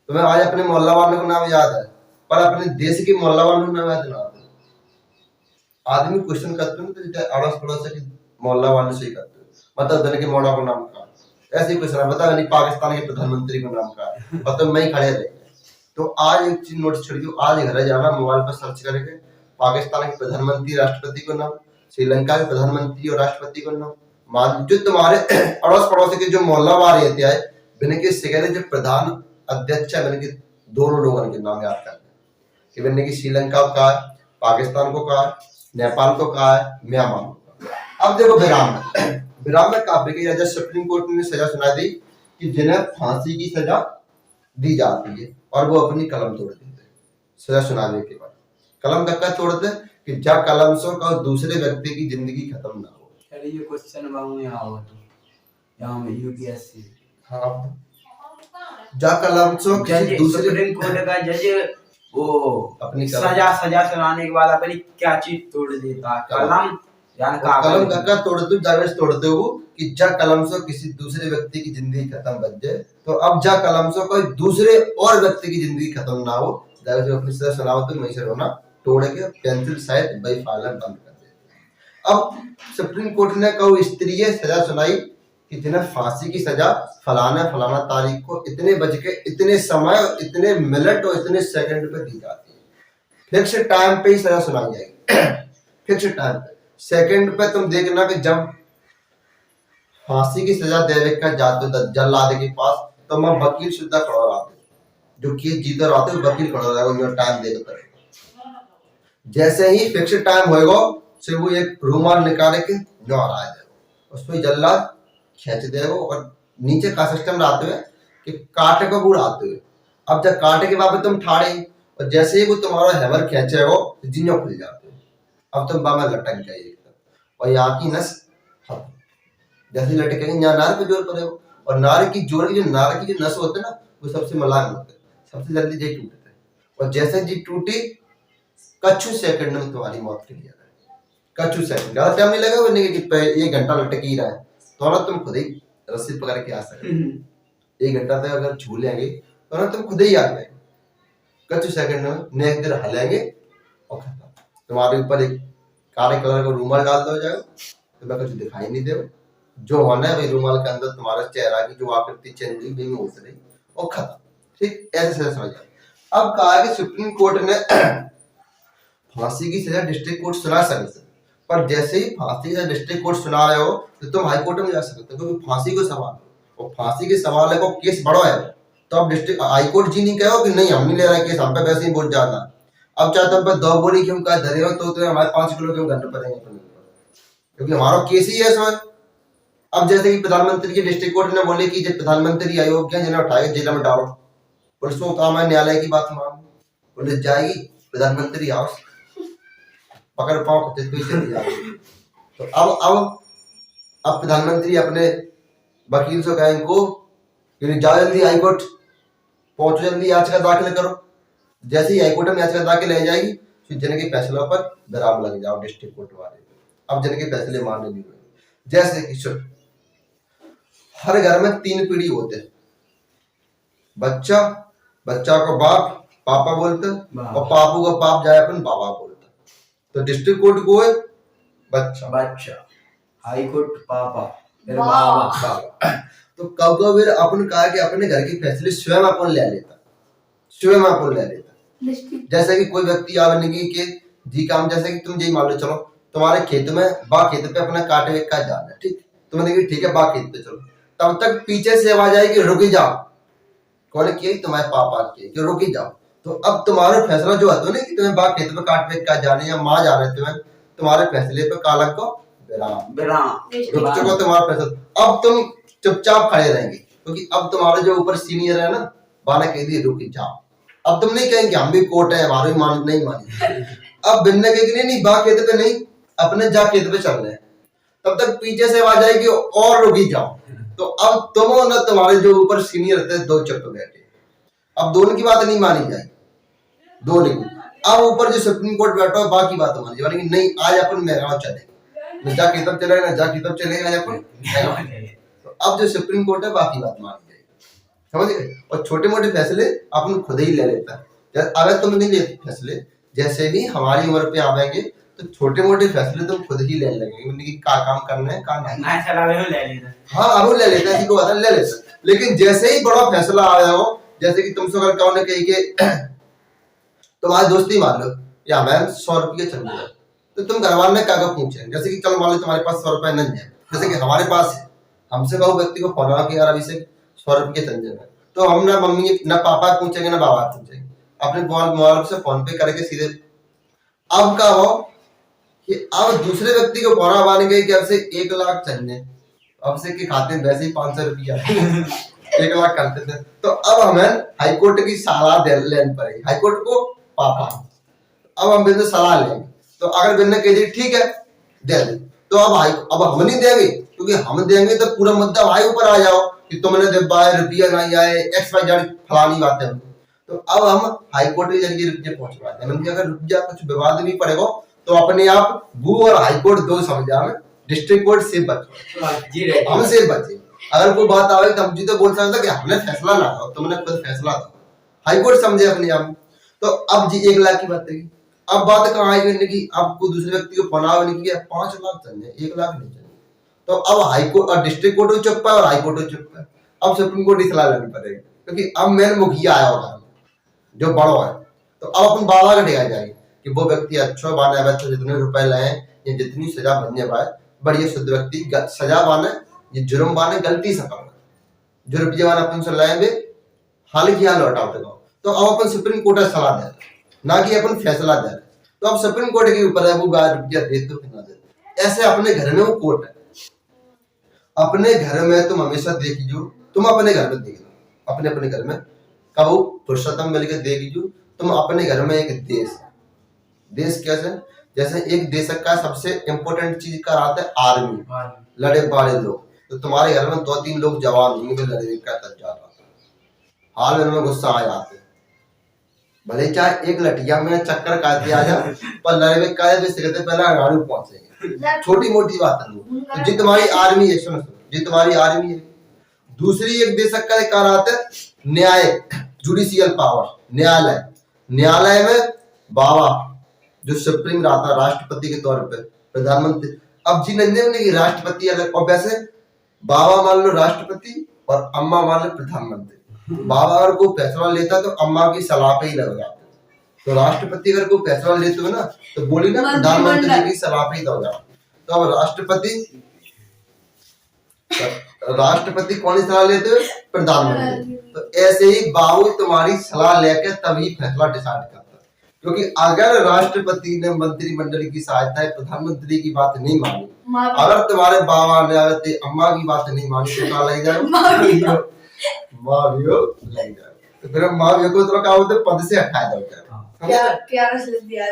Speaker 1: तुम्हें आज अपने मोहल्ला वाले को नाम याद है, पर अपने देश के मोहल्ला वालों को नाम याद ना आता। आदमी क्वेश्चन करते हैं तो अड़ोस पड़ोस के मोहल्ला वाले से ही करते हैं, मतलब धन के मोड़ा को नाम का ऐसे ही क्वेश्चन बता नहीं पाकिस्तान के प्रधानमंत्री को नाम का, मतलब मैं ही खड़े रहे। तो आज एक चीज नोट छोड़िए, आज घर जाना मोबाइल पर सर्च करके पाकिस्तान के प्रधानमंत्री राष्ट्रपति को नाम, श्रीलंका के प्रधानमंत्री और राष्ट्रपति को नाम, जो तुम्हारे अड़ोस पड़ोस के जो मोहल्ला वाले रहते हैं बिन के सिगरे जो प्रधान अध्यक्ष है, बिन के दोनों लोगों के नाम याद करना कि बिन की श्रीलंका का, पाकिस्तान को कहा, नेपाल को कहा, म्यांमार को कहा। अब देखो विराम में काफी की वजह सुप्रीम कोर्ट ने सजा सुना दी कि जिन्हें फांसी की सजा दी जाती है और वो अपनी कलम तोड़ देते हैं सजा सुनाने के बाद। कलम कक्का तोड़ते कि जब कलम सो का दूसरे व्यक्ति की जिंदगी खत्म ना हो।
Speaker 2: चलिए ये क्वेश्चन बाबू यहाँ हो तो यहाँ में यूपीएससी
Speaker 1: हाँ जा कलम सो किसी दूसरे
Speaker 2: सुप्रीम कोर्ट का जज वो
Speaker 1: अपनी
Speaker 2: सजा सुनाने के बाद अपनी क्या चीज तोड़ देता, कलम
Speaker 1: कलम कक्का तोड़ते जावेज तोड़ते हो कि जा कलम से किसी दूसरे व्यक्ति की जिंदगी खत्म बच जाए, तो अब जा कलम से कोई दूसरे और व्यक्ति की जिंदगी खत्म ना हो, जावेज अपनी सजा सुनाओ तो वहीं से रोना तोड़ के पेंसिल शायद बाई फाइलर बंद कर देते। अब सुप्रीम कोर्ट ने कहा स्त्रीय सजा सुनाई कि जिन्हें फांसी की सजा फलाना तारीख को इतने बज के इतने समय इतने मिनट और इतने सेकंड पे दी जाती है। फिक्स टाइम पे ही सजा सुनाई जाएगी, फिक्स टाइम पे सेकंड पे। तुम देखना कि जब फांसी की सजा देने का जाते जल्लाद के पास तो मैं वकील सीधा खड़ा रहते, जो केस जीत रहते वकील खड़ा रहेगा टाइम देने पर। जैसे ही फिक्स टाइम होएगा से वो एक रूमाल निकाले के जो आ रहा है उसमें जल्लाद खींच देगा और नीचे का सिस्टम रहते हुए कि काटे को गुड़ आते हुए। अब जब काटे के बाद तुम ठाड़े और जैसे ही वो तुम्हारा हैमर खींचे हो तो जिन्हों खुल जाते हो। अब तुम बामा लटक गए एकदम और यहाँ की नस जैसे लटकेंगे यहाँ नार पे जोर पड़ेगा और नार की जोर की जो नस होते ना वो सबसे मुलायम होते, सबसे जल्दी जी टूटते हैं और जैसे जी टूटी कच्छु सेकंड में तुम्हारी मौत के लिए कच्छु सेकंड, ज्यादा टाइम नहीं लगेगा। नहीं कि 1 घंटा लटक ही रहा है तो ना तुम खुद ही रस्सी पकड़ के आ सकते। 1 घंटा तक अगर झूलेंगे तो ना तुम खुद ही आ गए कुछ सेकंड में नेक दिन हलेंगे और खत्म। तुम्हारे ऊपर एक काले कलर का रूमाल डाल दो जाएगा, तुम्हें कुछ दिखाई नहीं देगा, जो होना है वही रूमाल के अंदर तुम्हारा चेहरा की जो आकृति चेंज हुई वही उतरी और खत्म। ठीक, ऐसे समझ जाओ। अब कहा है कि सुप्रीम कोर्ट ने फांसी की सजा डिस्ट्रिक्ट कोर्ट सुना सकते, पर जैसे ही फांसी की सजा डिस्ट्रिक्ट कोर्ट सुना रहे हो तो तुम हाई कोर्ट में जा सकते हो, क्योंकि फांसी को सवाल और फांसी के सवाल है को केस बड़ा है, तो अब डिस्ट्रिक्ट हाई कोर्ट जी नहीं कहो कि नहीं हम नहीं ले रहे केस, हम पे वैसे ही बहुत ज्यादा। अब चाहे तुम पे 2 बोरी क्यों का धरे हो तो हमारे 5 किलो क्यों घंटे पड़ेंगे अपने ऊपर, क्योंकि हमारा केस ही है इसमें। अब जैसे कि प्रधानमंत्री की डिस्ट्रिक्ट कोर्ट ने बोले कि जब प्रधानमंत्री अयोग्य हैं जिन्हें उठाए जेल में डालो, पुलिस को काम है न्यायालय की बात मानो, पुलिस जाएगी प्रधानमंत्री हाउस पकड़ पाओ चली जाएगी। तो अब प्रधानमंत्री अपने वकील से कहें इनको कि जाओ जल्दी हाई कोर्ट पहुंचो, जल्दी याचिका दाखिल करो। जैसे ही हाईकोर्ट में याचिका दाखिल हो जाएगी फिर जिनके फैसलों पर विराम लग जाओ डिस्ट्रिक्ट कोर्ट वाले। अब जिनके फैसले माने नहीं हुए, जैसे कि हर घर में 3 पीढ़ी होते हैं, बच्चा को बाप पापा बोलते और पापू को बाप जाए अपन बाबा बोलते। तो डिस्ट्रिक्ट कोर्ट को है बच्चा,
Speaker 2: हाई कोर्ट पापा, फिर
Speaker 3: बाबा।
Speaker 2: बाबा।
Speaker 1: तो कभी अपन कहा कि अपने घर के फैसले स्वयं अपन ले लेता। जैसे कि कोई व्यक्ति आगे के जी काम, जैसे कि तुम जी मान लो चलो तुम्हारे खेत में खेत पे अपना काटे का जाना है, ठीक, तुमने कहा ठीक है खेत पे चलो, तब तक पीछे से आवाज आई कि रुक जाओ। कौन किया? तुम्हारे पापा किए कि रुक जाओ। तो अब तुम्हारा फैसला जो आता है ना कि तुम्हें खेत पे काट पे का जाने या माँ जा रहे तुम्हें, तुम्हारे फैसले पे कालक को रुक चुका तुम्हारा फैसला। अब तुम चुपचाप खड़े रहेंगे, क्योंकि अब तुम्हारे जो ऊपर सीनियर है ना बाना कह दिए रुक जाओ। अब तुम नहीं कहेंगे हम भी कोर्ट है हमारी मान नहीं मानी। अब बिन्ने कहेंगे नहीं खेत पे नहीं, अपने खेत पे चल रहे हैं, तब तक पीछे से आवाज आएगी और रुकी जाओ। तो अब तुम ना तुम्हारे जो ऊपर सीनियर रहते हैं 2 चुप बैठे, अब दोनों की बात नहीं मानी जाएगी, दोनों की। अब ऊपर जो सुप्रीम कोर्ट बैठा है बाकी बात मानी जाएगी, नहीं आज अपन मेहगांव चले, न जा खेतब चलेगा न जा खेतब चलेगा आज अपन। तो अब जो सुप्रीम कोर्ट है बाकी बात मानी जाएगी, समझ गए। और छोटे मोटे फैसले अपन खुद ही ले लेता है। अगर तुम नहीं लेते फैसले, जैसे ही हमारी उम्र पे आवेंगे तो छोटे मोटे फैसले तुम खुद ही ले लेंगे कि क्या काम करना है क्या नहीं।
Speaker 2: ले लेता,
Speaker 1: हाँ अब ले लेता है, ले लेता। लेकिन जैसे ही बड़ा फैसला आया हो, जैसे कि तुमसे अगर कहो ने कही कि तुम्हारी दोस्ती मान लो या मैम 100 रुपये चल रहा है, तो तुम घर वाले क्या पूछे, जैसे कि चलो मान लो तुम्हारे पास 100 रुपए नहीं है, जैसे कि हमारे पास है, हमसे कहो व्यक्ति को फोन आ कि यार अभी से 100 रुपये चल जाए, तो हम ना मम्मी ना पापा पूछेंगे ना बाबा पूछेंगे, अपने मोबाइल से फोन पे करके सीधे। अब क्या हो कि अब दूसरे व्यक्ति को फोन आने गए कि अब से 1 लाख चाहिए, अब से के खाते में वैसे ही 500 रुपया 1 लाख करते थे। तो अब हमें हाईकोर्ट की सलाह लेनी पड़ेगी, हाईकोर्ट को पापा, अब हम बिंदु सलाह लेंगे। तो अगर बिंदु कह दी ठीक है दे दे, तो अब हम नहीं देंगे, क्योंकि हम देंगे तो पूरा मुद्दा भाई ऊपर आ जाओ कि तुमने रुपया नहीं आए XYZ फलानी बातें। तो अब हम हाईकोर्ट के जरिए रुपये पहुंचवाते हैं, अगर रुपया कुछ विवाद भी पड़ेगा तो अपने आप वो और हाईकोर्ट 2 समझा में डिस्ट्रिक्ट कोर्ट से बचे, हमसे बचे। अगर कोई बात आवे तो हम जी तो बोल सकते कि हमने फैसला ना दो, तुमने खुद फैसला दो, हाईकोर्ट समझे अपने आप। तो अब जी 1 लाख की बात है, अब बात कहाँ आई कि आपको दूसरे व्यक्ति को पनाह नहीं किया 5 लाख चाहिए 1 लाख नहीं चाहिए। तो अब हाईकोर्ट और डिस्ट्रिक्ट कोर्ट चुप है और हाईकोर्ट चुप है, अब सुप्रीम कोर्ट की सलाह लेनी पड़ेगी, क्योंकि अब मेन मुखिया आया होगा जो बड़ो है। तो अब अपन बाबा का ढेगा जाएगी कि वो व्यक्ति अच्छा बाने बच्चे जितने रुपए लाए या जितनी सजा बनने पाए बढ़िया शुद्ध व्यक्ति सजा बाने ये जुर्म बाने गलती से करना, जो रुपये बाने अपन से लाए हाल की हाल लौटाते रहो। तो अब अपन सुप्रीम कोर्ट सलाह दे ना कि अपन फैसला दे। तो अब सुप्रीम कोर्ट के ऊपर है वो रुपया दे तो ना दे। ऐसे अपने घर में वो कोर्ट है, अपने घर में तुम हमेशा देखियो, तुम अपने घर में देख लो, अपने अपने घर में कहो पुरुषोत्तम मिलकर देखियो, तुम अपने घर में एक देश कैसे, जैसे एक देश का सबसे इम्पोर्टेंट चीज का रहता है आर्मी, लड़े बड़े लोग। तो तुम्हारे घर में 2-3 लोग जवान होंगे लड़ने का तज्जा रहा, हाल में गुस्सा आ जाते, भले चाहे 1 लठिया में चक्कर काटते आ जा, पर लड़े में काहे से पहले अगाड़ू पहुंचेंगे, छोटी मोटी बात है। तो जी तुम्हारी आर्मी है, सुनो जी तुम्हारी आर्मी है। दूसरी एक देश का रहता है न्याय, जुडिशियल पावर, न्यायालय, न्यायालय में बाबा जो सुप्रीम रहता राष्ट्रपति के तौर पे, प्रधानमंत्री। अब जी नंदन ने राष्ट्रपति अलग, और वैसे बाबा मान लो राष्ट्रपति और अम्मा मान लो प्रधानमंत्री। बाबा अगर कोई फैसला लेता तो अम्मा की सलाह पे ही लग जाते, तो राष्ट्रपति अगर कोई फैसला लेते हो ना तो बोली ना प्रधानमंत्री की सलाह पे ही लग जाते। तो अब राष्ट्रपति कौन सी सलाह लेते हो? प्रधानमंत्री। तो ऐसे ही बाबू तुम्हारी सलाह लेकर तभी फैसला डिसाइड करता है, क्योंकि अगर राष्ट्रपति ने मंत्रिमंडल की सहायता प्रधानमंत्री की बात नहीं मानी, अगर तुम्हारे बाबा ने अगर अम्मा की बात नहीं मानी तो क्या लग जाए? माँ भी लग जाए। तो फिर माँ भी को तो क्या होते पद से हटा दो क्या रस लग दिया है।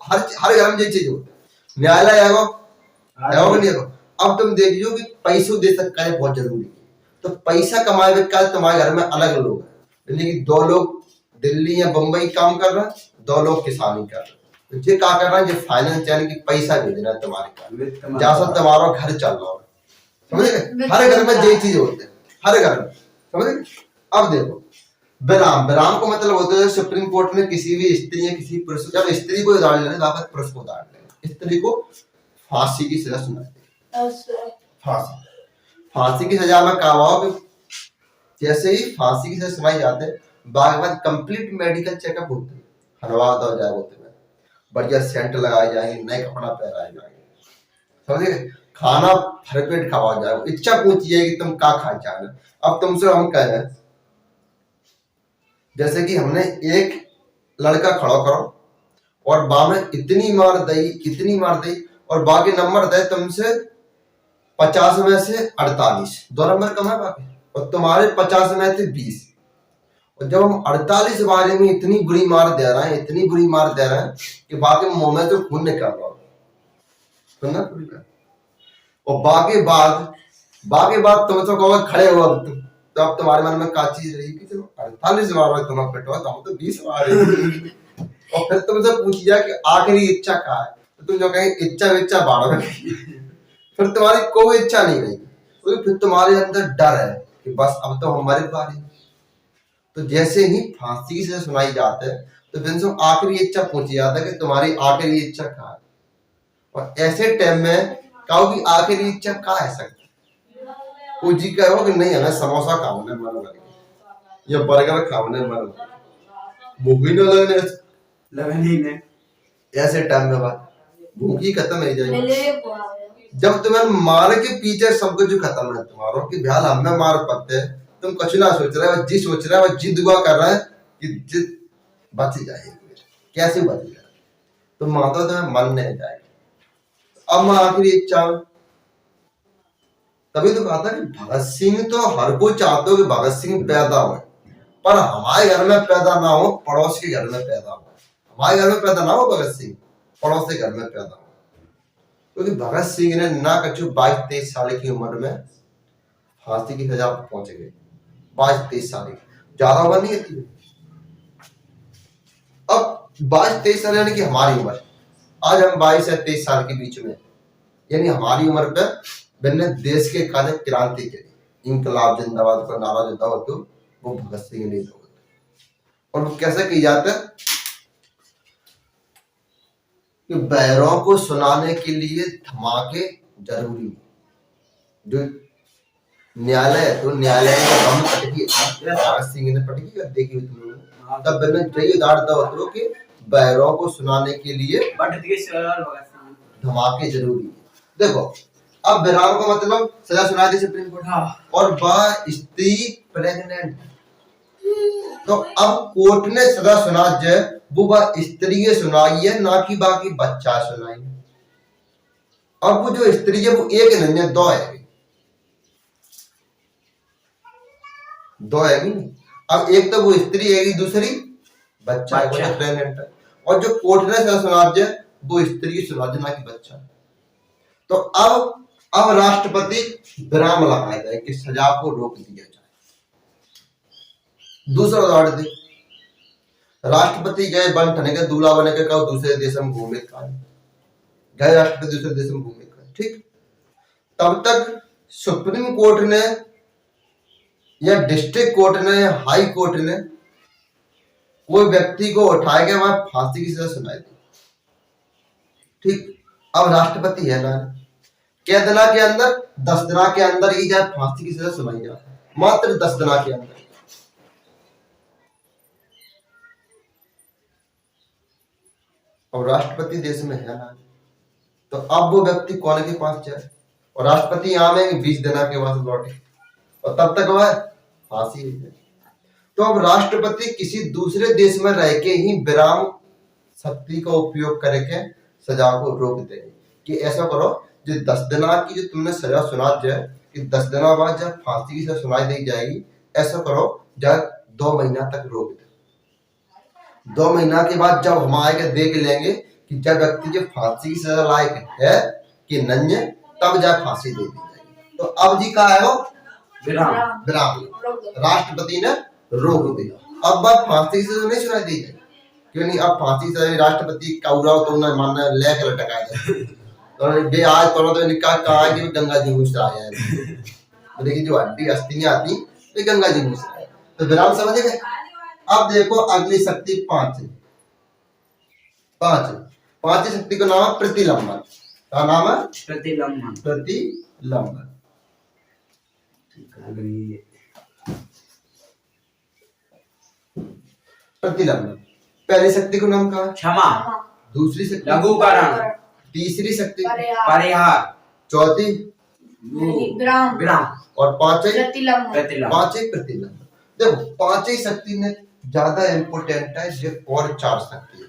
Speaker 1: हर घर में ये चीज होती है। न्यायालय आएगा नहीं आएगा। अब तुम देखियो कि पैसों दे सकता है बहुत जरूरी है, तो पैसा कमाए का तुम्हारे घर में अलग लोग हैं, लेकिन 2 लोग दिल्ली या बम्बई काम कर रहे हैं, 2 लोग किसानी कर रहे हैं। तो ये क्या कर रहा है? ये फाइनेंस यानी कि पैसा भेजना है तुम्हारे घर, जहाँ से तुम्हारा घर चल रहा है, समझ गए? हर घर में यही चीज होते हैं, हर घर में, समझ गए? अब देखो विराम को मतलब होता है सुप्रीम कोर्ट में किसी भी स्त्री या किसी पुरुष, जब स्त्री को उदाहरण लेने वापस पुरुष को उदाहरण लेने, स्त्री को फांसी की सजा सुनाई। फांसी की सजा में कहा हुआ कि जैसे ही फांसी की सजा सुनाई जाते हैं बाद कंप्लीट मेडिकल चेकअप होते हैं, हरवा दो जाए होते हैं, बढ़िया सेंट लगाए जाएंगे, नए कपड़ा पहनाए जाएंगे, समझे? खाना भरपेट खावा जाए, इच्छा पूछी है कि तुम क्या खाना चाह रहे। अब तुमसे हम कह रहे हैं जैसे कि हमने एक लड़का खड़ा करो और बा में इतनी मार दी और बाकी नंबर दे तुमसे 50 में से 48, 2 नंबर कम है बाकी, और तुम्हारे 50 में थे 20, और जब हम 48 बारे में इतनी बुरी मार दे रहे हैं कि बाकी मुंह में तो खून निकल रहा है, और बाकी बात तुम तो कहोगे खड़े हो, तो अब तुम्हारे मन में क्या चीज रही कि चलो 48 बार तुम्हें पिटवा तो हम तो 20 बार और फिर तुमसे पूछिया कि आखिरी इच्छा क्या है, तो तुम जो कहेंगे इच्छा बाढ़ में फिर तुम्हारी कोई इच्छा नहीं रही, तो फिर तुम्हारे अंदर डर है कि बस अब तो हमारी बारी। तो जैसे ही फांसी से सुनाई जाते है तो फिर आखिरी इच्छा पूछी जाता है कि तुम्हारी आखिरी इच्छा क्या है, और ऐसे टाइम में कहो कि आखिरी इच्छा क्या है सकती वो जी कहो कि नहीं हमें समोसा खाने मन लगे या बर्गर खाने मन लगे, भूख ही न लगने ऐसे टाइम में बात भूखी खत्म हो जाएगी। जब तुम्हें मार के पीछे सब कुछ खत्म है तुम्हारा कि भयाल हमें मार पड़ते तुम कुछ ना सोच रहे हो, जी सोच रहा है, जी दुआ कर रहा है कि जिद बच जाएगी, कैसे बच जाए, तो माता तुम्हें मन नहीं जाएगी। अब आखिरी इच्छा तभी तो कहा था कि भगत सिंह तो हर कोई चाहते हो कि भगत सिंह पैदा हो, पर हमारे घर में पैदा ना हो, पड़ोस के घर में पैदा हो। हमारे घर में पैदा ना हो भगत सिंह, पड़ोस के घर में पैदा हो, क्योंकि भगत सिंह ने ना कछु 22-23 साल की उम्र में फांसी की सजा पहुंच गए। 22-23 साल ज्यादा उम्र नहीं थी। अब 22-23 साल यानी कि हमारी उम्र, आज हम 22 से 23 साल के बीच में, यानी हमारी उम्र पे मैंने देश के खाने क्रांति करी, इंकलाब जिंदाबाद का नारा देता हो तो वो भगत सिंह ने दिया। और वो कैसे की जाता है कि बैरों को सुनाने के लिए धमाके जरूरी, जो न्यायालय है तो न्यायालय में हम पटकी भगत सिंह ने पटकी कर देखी तुम लोगों, तब मैंने चाहिए उदाहरण हो कि बैरों को सुनाने के लिए धमाके जरूरी। देखो अब विराम का मतलब सजा सुना दी सुप्रीम कोर्ट, और वह स्त्री प्रेग्नेंट, तो अब कोर्ट ने सजा सुना जाए वो वह स्त्री ये सुनाई है, ना कि बाकी बच्चा सुनाई। अब वो जो स्त्री है वो एक नहीं है, 2 है, 2 है। अब एक तो वो स्त्री है, दूसरी बच्चा है, वो प्रेग्नेंट है, और जो कोर्ट ने सजा सुना जाए वो स्त्री सुना जाए ना कि बच्चा। तो अब राष्ट्रपति विराम लगाएगा कि सजा को रोक दिया जाए। दूसरा उदाहरण दे, राष्ट्रपति गए बन ठने के दूल्हा बने के कहो दूसरे देश में घूमे गए, राष्ट्रपति दूसरे देश में घूमे, ठीक। तब तक सुप्रीम कोर्ट ने या डिस्ट्रिक्ट कोर्ट ने, हाई कोर्ट ने वो व्यक्ति को उठाया गया, वहां फांसी की सजा सुनाई दी। ठीक, अब राष्ट्रपति है ना, क्या दिना के अंदर 10 दिना के अंदर ही जाए फांसी की सजा सुनाई जाए, मात्र 10 दिना के अंदर। और राष्ट्रपति देश में है ना, तो अब वो व्यक्ति कौन के पास जाए, और राष्ट्रपति यहाँ में 20 दिना के बाद लौटे, और तब तक वह फांसी है। तो अब राष्ट्रपति किसी दूसरे देश में रह के ही विराम शक्ति का उपयोग करके सजा को रोक देंगे कि ऐसा करो, जो 10 दिना की जो तुमने सजा सुना जाए कि 10 दिना बाद जब फांसी की सजा सुनाई दी जाएगी, ऐसा करो जब 2 महीना तक रोक दे। 2 महीना के बाद जब हम आएंगे देख लेंगे कि जब व्यक्ति के फांसी की सजा लायक है कि नहीं है, तब जब फांसी दे दी जाएगी। तो अब जी का है वो
Speaker 2: विराम
Speaker 1: विराम राष्ट्रपति ने रोक दिया। अब बात फांसी की सजा नहीं सुनाई दी जाएगी, क्यों नहीं? अब फांसी से राष्ट्रपति का उड़ाव तो उन्हें मानना लेकर लटका जाए, तो बे आज तो निकाह कहा है कि गंगा जी घुस आया है, लेकिन जो हड्डी अस्थियां आती ये गंगा जी घुस आया। तो विराम समझ गए। अब देखो अगली शक्ति 5 पांचवी शक्ति का नाम है प्रतिलंबन। क्या नाम है?
Speaker 2: प्रतिलंबन।
Speaker 1: प्रतिलंबन। प्रतिलंबन। पहली शक्ति को नाम क्या है?
Speaker 2: क्षमा।
Speaker 1: दूसरी शक्ति
Speaker 2: लघुकरण।
Speaker 1: तीसरी शक्ति
Speaker 2: परिहार।
Speaker 1: चौथी
Speaker 3: विराम।
Speaker 2: विराम।
Speaker 1: और पांचवी
Speaker 2: प्रतिलंबन।
Speaker 1: पांचवी प्रतिलंबन। देखो पांचवी शक्ति ने ज्यादा इम्पोर्टेंट है, जो और 4 शक्ति है।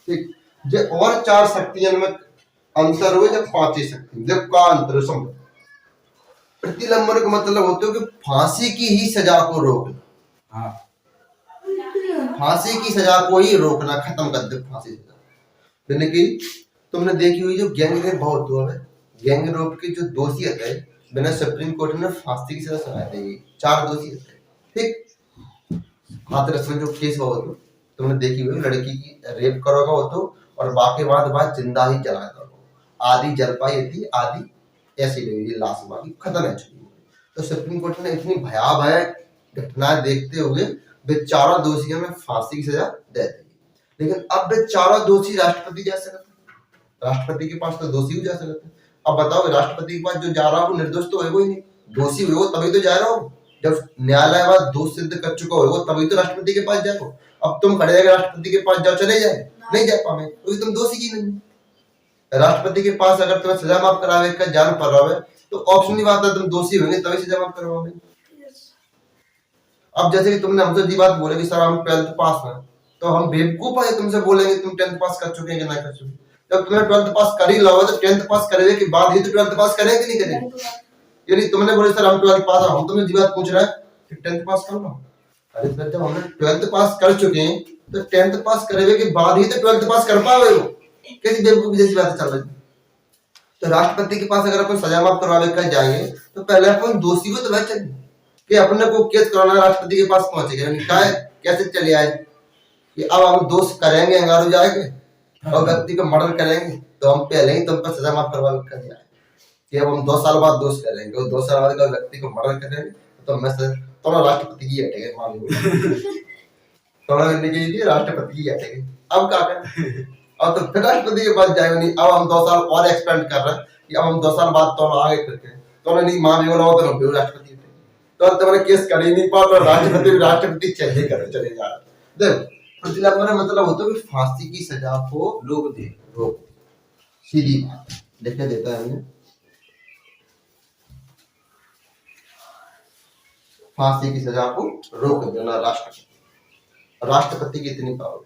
Speaker 1: ठीक, जो और 4 शक्तियों में अंतर हुए, जब पांचवी शक्ति जब का अंतर समझो। प्रतिलंबन का मतलब होता है कि फांसी की ही सजा को रोकना।
Speaker 2: हाँ।
Speaker 1: फांसी की सजा को ही रोकना, खत्म कर दे फांसी सजा। लेकिन तुमने देखी हुई जो गैंग रेप बहुत हुआ है, गैंग रेप के जो दोषी होते हैं, बिना सुप्रीम कोर्ट ने फांसी की सजा सुना देगी। 4 दोषी होते हैं। ठीक, हाथरस में जो केस हुआ हो, तुमने देखी हुई लड़की की रेप करोगा हो तो, और बाकी बाद जिंदा ही जला दो, आधी जल पाई थी, आधी ऐसी लगी लाश, बाकी खत्म है चुकी। तो सुप्रीम कोर्ट ने इतनी भयावह घटनाएं देखते हुए वे 4 दोषियों में फांसी की सजा दे दी। लेकिन अब वे 4 दोषी राष्ट्रपति जा सकते, राष्ट्रपति के पास तो दोषी हो जा सकते। अब बताओ राष्ट्रपति के पास जो जा रहा हो निर्दोष तो है वो ही नहीं, दोषी हुए वो तभी तो जा रहा हो। जब न्यायालय बाद दोष सिद्ध कर चुका हो वो तभी तो राष्ट्रपति के पास जाओ। अब तुम खड़े जाकर राष्ट्रपति के पास जाओ, चले जाए नहीं जा पाए क्योंकि तुम दोषी ही नहीं। राष्ट्रपति के पास अगर तुम्हें सजा माफ करावे का जान पड़ रहा है तो ऑप्शन ही बात है, तुम दोषी होंगे तभी सजा माफ करवाओगे। अब जैसे कि तुमने हमसे जी बात बोले कि सर हम 12th पास हैं, तो हम बेवकूफ है तुमसे बोलेंगे तुम 10th पास कर चुके हैं कि नहीं कर चुके। जब तुम्हें 12th पास कर ही लोगे तो 10th पास करने के बाद ही तो 12th पास करेंगे कि नहीं करेंगे। यदि तुमने बोले सर हम 12th पास, हम तुमने जी बात पूछ रहे हैं कि 10th पास कर लो। अरे सर जब हमने 12th पास कर चुके हैं तो 10th पास करने के बाद ही तो 12th पास कर पाओगे। वो कैसी बेवकूफी जैसी बातें चल रही। तो राष्ट्रपति के पास अगर अपन सजा माफ करवाने कर जाएंगे तो पहले अपन दोषी को तो वह चाहिए कि अपने को केस कराना राष्ट्रपति के पास पहुंचेगा, कैसे चले आए कि अब हम दोष करेंगे अंगारू जाएंगे और व्यक्ति को मर्डर करेंगे तो हम पहले ही तुम पर सजा माफ करवा कर जाए कि अब हम 2 साल बाद दोष करेंगे और 2 साल बाद व्यक्ति को मर्डर करेंगे तो मैं तो राष्ट्रपति की हटेंगे मान लो तो राष्ट्रपति की हटेंगे। अब क्या करें? अब तो फिर राष्ट्रपति के पास जाएंगे नहीं, अब हम 2 साल और एक्सपेंड कर रहे हैं कि अब हम 2 साल बाद तो आगे करके तो नहीं मान बोला हो तो राष्ट्रपति तो तुम्हारे केस कर ही नहीं पा तो राष्ट्रपति चले करे चले जा रहे। देख प्रतिलंबन का मतलब होता है कि फांसी की सजा को
Speaker 2: रोक दे।
Speaker 1: रोक, सीधी बात लिख देता है हमने। फांसी की सजा को रोक देना राष्ट्रपति की इतनी पावर।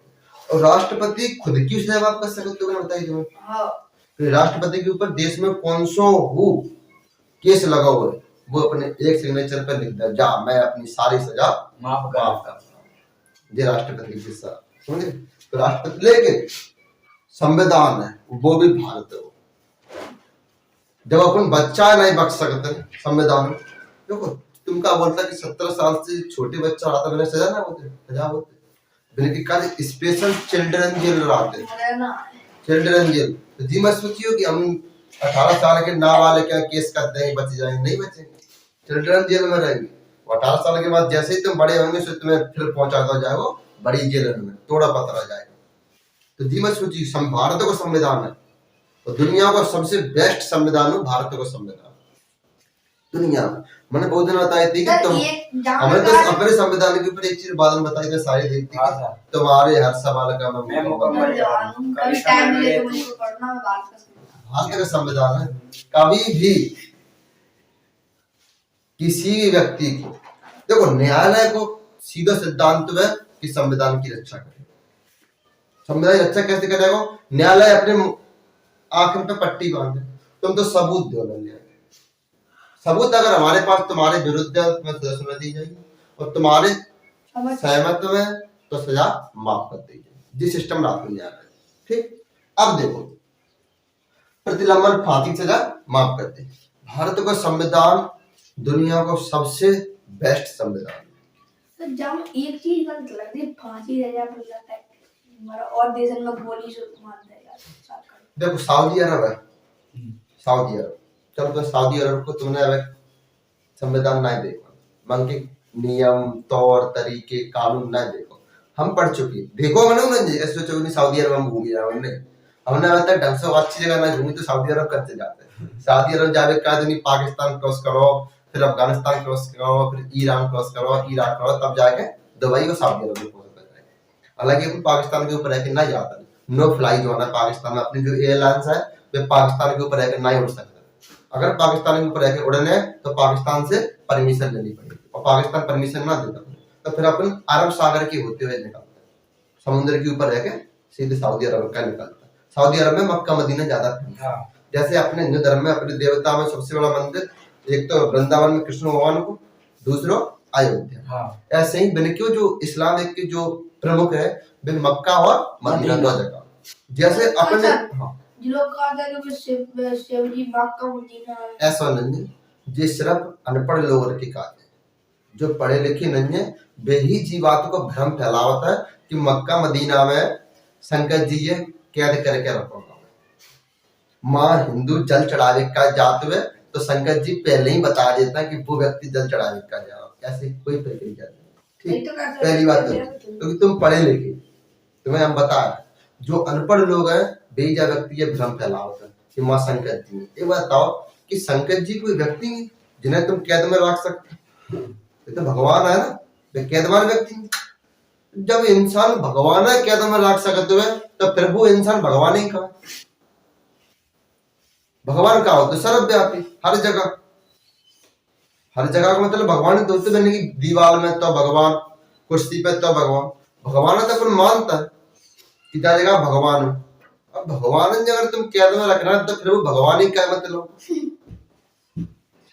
Speaker 1: और राष्ट्रपति खुद की सजा माफ कर सकते हो, बताइए तुम्हें। राष्ट्रपति के ऊपर देश में कौन सो केस लगा हुआ है वो अपने एक सिग्नेचर पर लिख दे, जा मैं अपनी सारी सजा
Speaker 2: माफ कर
Speaker 1: ये राष्ट्रपति के साथ समझे। तो राष्ट्रपति लेके संविधान है वो भी भारत है। जब अपन बच्चा नहीं बच सकते संविधान में, देखो तुम क्या बोलता कि 17 साल से छोटे बच्चा आता मैंने सजा ना होते, सजा होते बिल्कुल स्पेशल चिल्ड्रन जेल रहते, चिल्ड्रन जेल। तो जी मत सोचियो कि हम 18 साल के नाबालिग का केस करते हैं बच जाएंगे, नहीं बचेंगे, चिल्ड्रन जेल में रहेंगे। 18 साल के बाद जैसे ही तुम बड़े होंगे तो तुम्हें फिर पहुंचा दो जाएगा बड़ी जेल में तोड़ा पतरा जाएगा। तो जी मत सोचिए, भारत को संविधान है और दुनिया का सबसे बेस्ट संविधान हो भारत को संविधान दुनिया में। मैंने बहुत दिन बताई थी कि
Speaker 3: सर,
Speaker 1: तुम
Speaker 3: ये जहाँ
Speaker 1: हमें तो
Speaker 3: तक
Speaker 1: अपने संविधान के ऊपर एक चीज बाद में बताई थी सारी देखती
Speaker 2: हाँ
Speaker 1: कि
Speaker 2: सर।
Speaker 1: तुम्हारे हर सवाल का
Speaker 2: मैं
Speaker 1: मैं
Speaker 2: मुकम्मल जवाब
Speaker 3: कभी
Speaker 2: कभी
Speaker 3: टाइम
Speaker 2: समय
Speaker 3: मिले
Speaker 2: मिले
Speaker 3: तो
Speaker 2: तो
Speaker 3: मुझको पढ़ना है भारत का संविधान।
Speaker 1: भारत का संविधान है। कभी भी किसी भी व्यक्ति को देखो, न्यायालय को सीधा सिद्धांत है कि संविधान की रक्षा करे। संविधान की रक्षा कैसे करेगा? न्यायालय अपने आंख पे पट्टी बांधे, तुम तो सबूत दो। न्यायालय सबूत अगर हमारे पास तुम्हारे विरुद्ध है तुम्हें सजा सुना दी जाएगी और तुम्हारे सहमत में तो सजा माफ कर दी जाएगी। जी सिस्टम रात में न्यायालय। ठीक, अब देखो, प्रतिलंबन फांसी की सजा माफ करते हैं। भारत का संविधान दुनिया का सबसे बेस्ट संविधान।
Speaker 3: तो जब एक चीज गलत लगती है, फांसी सजा पर लगता है हमारा, और देश में गोली से मारता है यार सरकार।
Speaker 1: देखो सऊदी अरब है, सऊदी अरब, चलो तो सऊदी अरब को तुमने अब संविधान नहीं देखा, वहां के नियम तौर तरीके कानून नहीं देखो, हम पढ़ चुके देखो। मैंने उन्हें ऐसे सोचो नहीं सऊदी अरब हम घूम गया, हमने अगर ढंग से अच्छी जगह ना घूमी तो सऊदी अरब करते जाते हैं। सऊदी अरब जावे का नहीं, पाकिस्तान क्रॉस करो, फिर अफगानिस्तान क्रॉस करो, फिर ईरान क्रॉस करो, इराक करो, तब जाके दुबई और सऊदी अरब में पहुंच जाएगा। हालांकि अपन पाकिस्तान के ऊपर रह के नहीं जाता, नो फ्लाई जो है पाकिस्तान में अपनी जो एयरलाइंस है वे पाकिस्तान के ऊपर रह के नहीं उड़ सकते। अगर पाकिस्तान के ऊपर रह के उड़ने तो पाकिस्तान से परमिशन लेनी पड़ेगी और पाकिस्तान परमिशन ना देता तो फिर अपन अरब सागर के होते हुए निकलते हैं, समुद्र के ऊपर रह के सीधे सऊदी अरब का निकलता है। सऊदी अरब में मक्का मदीना ज्यादा है। जैसे अपने हिंदू धर्म में अपने देवता में सबसे बड़ा मंदिर एक तो वृंदावन में कृष्ण भगवान को, दूसरा अयोध्या। ऐसे ही बिल्कुल जो इस्लाम एक के जो प्रमुख है वे मक्का और मदीना दो जगह। जैसे अपने
Speaker 3: जो लोग कहते हैं कि शिव जी मक्का मदीना है,
Speaker 1: ऐसा नहीं, ये सिर्फ अनपढ़ लोगों की बात है। जो पढ़े लिखे नहीं है वे ही जी बात को भ्रम फैलावता है कि मक्का मदीना में शंकर जी ये कैद करके रखा माँ हिंदू जल चढ़ावे का जाते हुए तो शंकर जी पहले ही बता देता है कि वो व्यक्ति जल चढ़ावे का जा, ऐसी कोई प्रक्रिया नहीं। ठीक, पहली बात क्योंकि तुम पढ़े लिखे, तुम्हें हम बता जो अनपढ़ लोग हैं बेजा व्यक्ति ये भ्रम फैलावता है कि माँ शंकर जी। ये बताओ कि शंकर जी कोई व्यक्ति नहीं जिन्हें तुम कैद में रख सकते? ये तो भगवान है ना, वे कैदवान व्यक्ति नहीं। जब इंसान भगवान है कैद में रख सकते हुए तो फिर वो इंसान भगवान ही कहा। भगवान का होता है सर्वव्यापी, हर जगह, हर जगह का मतलब भगवान ही दोस्तों बनने की दीवार में तो भगवान, कुर्सी पे तो भगवान, भगवान है तो अपन मानता है कि क्या जगह भगवान है। अब भगवान अगर तुम कैद में रखना तो फिर वो भगवान ही क्या मतलब,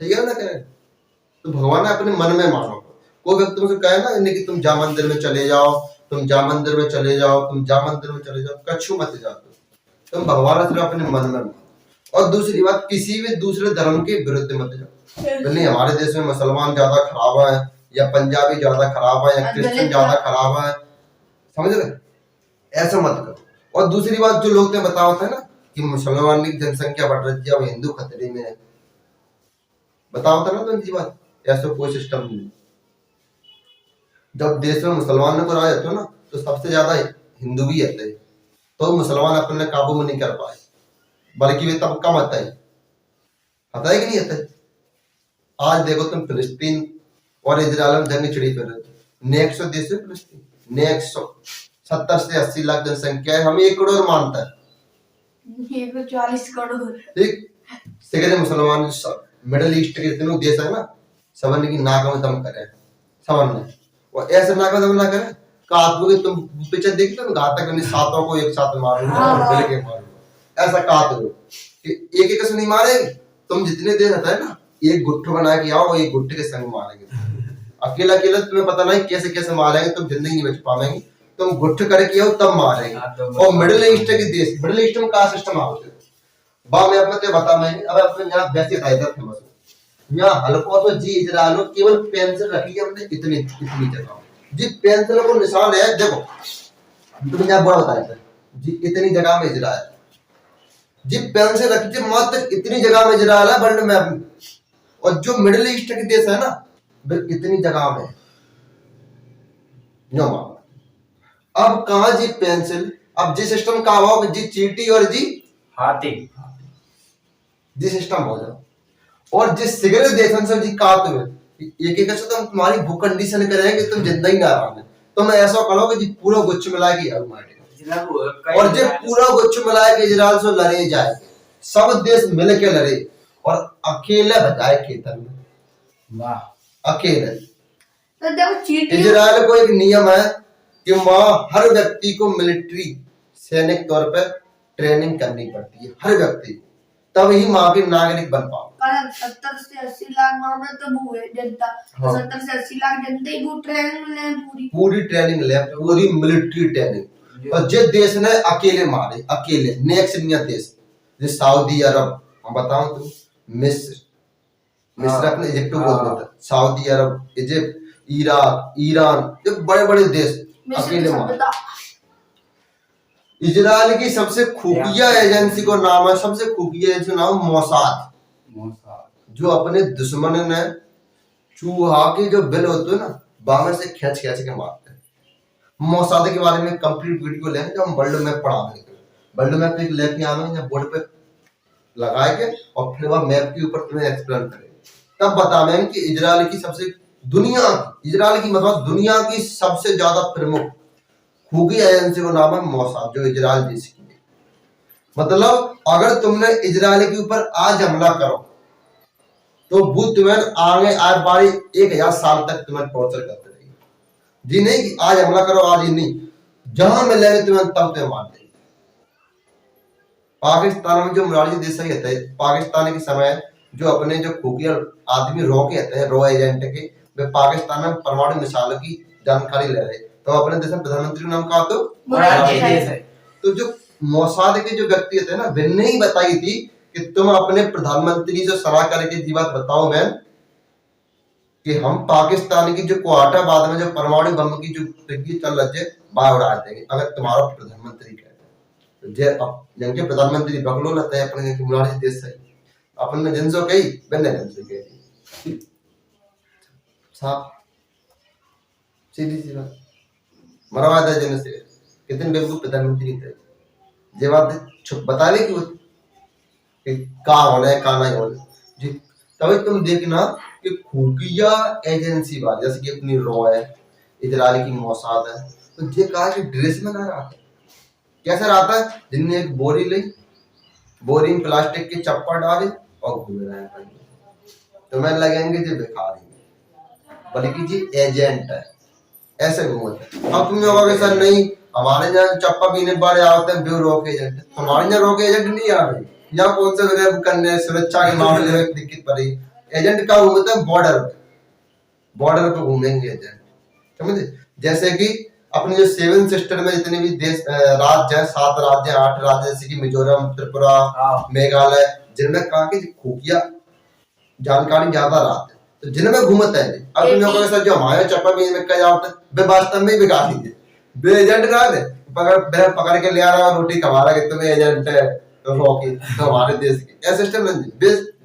Speaker 1: सही है ना? कह तो भगवान अपने मन में मानो। कोई व्यक्ति तुमसे कहे ना कि तुम जा मंदिर में चले जाओ, तुम जा मंदिर में चले जाओ, तुम जा मंदिर में चले जाओ, कछु मत जाओ, तुम भगवान सिर्फ अपने मन में मानो। और दूसरी बात, किसी भी दूसरे धर्म के विरुद्ध मत जाओ। नहीं हमारे देश में मुसलमान ज्यादा खराब है या पंजाबी ज्यादा खराब है या क्रिश्चियन ज्यादा खराब है, समझ रहे? ऐसा मत करो। और दूसरी बात जो लोग ने बताया था ना कि मुसलमान की जनसंख्या बढ़ रही है, हिंदू खतरे में है, बताओ था ना तो इनकी बात, ऐसा कोई सिस्टम नहीं। जब देश में मुसलमान को राज होता ना तो सबसे ज्यादा हिंदू भी आते हैं, तो मुसलमान अपने काबू में नहीं कर पाए, बल्कि वे तब कम आता है कि नहीं आता है। आज देखो तुम फिलिस्तीन और इजराइल में जंग छिड़ी फिर रहे, नेक्स्ट देश है फिलिस्तीन, नेक्स्ट 70 से 80 लाख जनसंख्या है, हमें 1 करोड़ मानता है,
Speaker 3: 140 करोड़।
Speaker 1: ठीक, सेकंड मुसलमान मिडिल ईस्ट के जितने देश है ना सबने की नाक में दम करे, सबने और ऐसे नाक में दम ना करे कातलों के तुम पीछे देखते हो घातक नहीं, सातों को एक साथ मारूंगा मिल के मारूंगा, ऐसा कात लो कि एक एक से नहीं मारेंगे। तुम जितने देर रहता है ना एक गुट्ठ बना के आओ, एक गुट्ठ के संग मारेंगे। अकेला अकेला तुम्हें पता नहीं कैसे कैसे मारेंगे, तुम जिंदगी नहीं बच पाएंगे, तुम गुट्ठ करके आओ तब मारेंगे। और मिडिल ईस्ट के देश, मिडिल ईस्ट में का सिस्टम आओ बा मैं अपने ते बता मैं अब अपने यहाँ वैसे इधर फेमस है यहाँ हल्को तो जी इजराइल केवल पेंसिल रखी है हमने इतनी इतनी जगह जी, पेंसिल को निशान है देखो, तुम यहाँ बड़ा बताया जी इतनी जगह में इजराइल जी, पेंसिल रखी थी मात्र इतनी जगह में इजराइल है वर्ल्ड मैप में। और जो मिडिल ईस्ट के देश है ना वे इतनी जगह में अब कहाँ जी पेंसिल, अब जी सिस्टम का हो जी चीटी और जी
Speaker 2: हाथी
Speaker 1: जी सिस्टम हो जाओ, और जिस सिगरेट देशन से जी का तुम्हें एक एक से तुम तुम्हारी बुक कंडीशन करेंगे तुम जिंदा ही ना रहोगे, तुम ऐसा करोगे जी पूरा गुच्छ मिला के यार मारेगा, और जब पूरा गुच्छ मिला के इजराइल से लड़े जाए, सब देश मिल के लड़े और अकेले बचाए खेतर में,
Speaker 2: वाह
Speaker 1: अकेले।
Speaker 3: तो देखो चीटी
Speaker 1: इजराइल को एक नियम है कि वहां हर व्यक्ति को मिलिट्री सैनिक तौर पर ट्रेनिंग करनी पड़ती है, हर व्यक्ति, तब ही वहां के नागरिक बन पाओ।
Speaker 3: 70 से 80 लाख वहां में तो वो है जनता,
Speaker 1: हाँ।
Speaker 3: 70 से 80 लाख जनता ही वो ट्रेनिंग ले पूरी
Speaker 1: पूरी ट्रेनिंग ले, पूरी मिलिट्री ट्रेनिंग, और जिस देश ने अकेले मारे, अकेले नेक्स्ट इंडिया देश जैसे सऊदी अरब, मैं बताऊं तो मिस्र, मिस्र अपने इजिप्ट को बोल देता, सऊदी अरब, इजिप्ट, इराक, ईरान, ये बड़े बड़े देश अकेले मारे। इजराइल की सबसे खुफिया एजेंसी को नाम है, सबसे खुफिया एजेंसी नाम मोसाद, जो अपने दुश्मन ने चूहा के जो बिल होते हैं ना बाहर से खींच खींच के मारते हैं। मोसाद के बारे में कंप्लीट वीडियो लेंगे जब हम वर्ल्ड मैप पढ़ा देंगे, वर्ल्ड मैप एक लेके आना जब बोर्ड पे लगाए के और फिर वह मैप के ऊपर तुम्हें एक्सप्लेन करेंगे, तब बताएंगे कि इजराइल की सबसे दुनिया, इजराइल की मतलब दुनिया की सबसे ज्यादा प्रमुख खुफिया एजेंसी का नाम है मोसाद, जो इजराइल देश की है। मतलब अगर तुमने इजराइल के ऊपर आज हमला करो तो वो तुम्हें आगे आर बारी 1000 साल तक तुम्हें टॉर्चर करते रहेगी, जी नहीं कि आज हमला करो आज ही नहीं, जहां मिलेंगे तुम्हें तब तुम्हें मार देंगे। पाकिस्तान में जो मुरारी देसाई रहते हैं, पाकिस्तान के समय जो अपने जो खुफिया आदमी रॉ के रहते हैं, रॉ एजेंट के, वे पाकिस्तान में परमाणु मिसाइलों की जानकारी ले रहे, तो अपने देश में प्रधानमंत्री का नाम कहा तो जो मोसाद के जो व्यक्ति थे ना, वे ही बताई थी कि तुम अपने प्रधानमंत्री से सलाह करके जी बात बताओ मैम कि हम पाकिस्तान की जो क्वाटाबाद में जो परमाणु बम की जो प्रक्रिया चल रही है बाहर उड़ा देंगे अगर तुम्हारा प्रधानमंत्री कहते हैं। तो जिनके प्रधानमंत्री बकलो रहते हैं अपने मुरारी देश से अपन जिनसो कही बन्ने जिनसे कही साहब सीधी सी बात मरवा दे जिनसे कितने बेवकूफ प्रधानमंत्री थे, ये बात बता दे कि का होना है का नहीं होना जी। तभी तुम देखना कि खुफिया एजेंसी वाले जैसे कि अपनी रॉ है, इजराइल की मोसाद है, तो ये कहा कि ड्रेस में ना रहा है, कैसे रहता है, जिनने एक बोरी ली, बोरी में प्लास्टिक के चप्पल डाले और घूम रहे हैं, तुम्हें लगेंगे जी भिखारी बल्कि जी एजेंट है, ऐसे घूमते। अब तुम लोगों सर नहीं हमारे यहाँ चप्पा पीने वाले आते हैं ब्यूरो के एजेंट, तुम्हारे यहाँ रोके एजेंट नहीं आ रही, यहाँ कौन से जगह करने सुरक्षा के मामले में दिक्कत पड़ी, एजेंट का घूमते हैं बॉर्डर पे, बॉर्डर पे घूमेंगे एजेंट, समझे। जैसे कि अपने जो 7 सिस्टर में जितने भी देश राज्य हैं, 7 राज्य 8 राज्य जैसे कि मिजोरम, त्रिपुरा, मेघालय, जिनमें कहा कि खुफिया जानकारी ज्यादा रहते हैं तो जिनमें घूमते हैं। अब तुम लोगों के साथ जो हमारे चप्पा भी में जाते हैं वे वास्तव में बिगा दीजिए, वे एजेंट ना दे पकड़ के ले आ रहा रोटी कमा रहा कि तुम्हें एजेंट है रॉकी तो हमारे देश की ऐसा सिस्टम नहीं,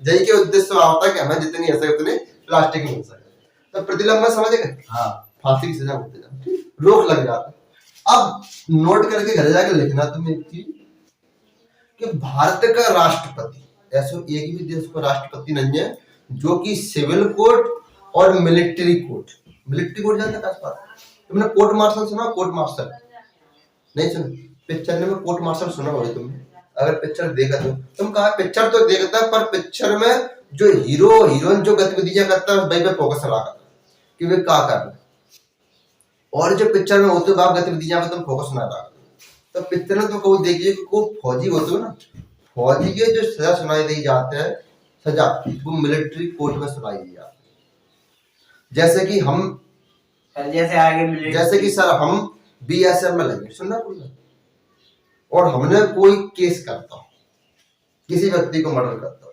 Speaker 1: जय के उद्देश्य होता है कि हमें जितनी ऐसे उतनी प्लास्टिक मिल सके, तो प्रतिलंब समझेगा फांसी की सजा होती जाती, रोक लग जाता। अब नोट करके घर जाकर लिखना तुम्हें एक चीज कि भारत का राष्ट्रपति ऐसा एक भी देश को राष्ट्रपति नहीं है जो कि सिविल कोर्ट और मिलिट्री कोर्ट, मिलिट्री कोर्ट जानते हैं तुमने कोर्ट मार्शल सुना, कोर्ट मार्शल नहीं सुना, पिक्चर में कोर्ट मार्शल सुना होगा तुमने, अगर पिक्चर देखा तो तुम कहा पिक्चर तो देखता है पर पिक्चर में जो हीरो हीरोइन जो गतिविधियां करता है भाई पे फोकस रहा कि वे क्या कर रहे, और जो पिक्चर में होते बाप गतिविधियां में तुम फोकस ना रहा, तो पिक्चर में तो को देखिए को फौजी होते हो ना, फौजी के जो सजा सुनाई दी जाते हैं सजा वो मिलिट्री कोर्ट में सुनाई दी जाती है। जैसे कि हम
Speaker 2: जैसे आगे
Speaker 1: जैसे कि सर हम बीएसएफ में लगे सुनना पड़ेगा और हमने कोई केस करता किसी व्यक्ति को मर्डर करता,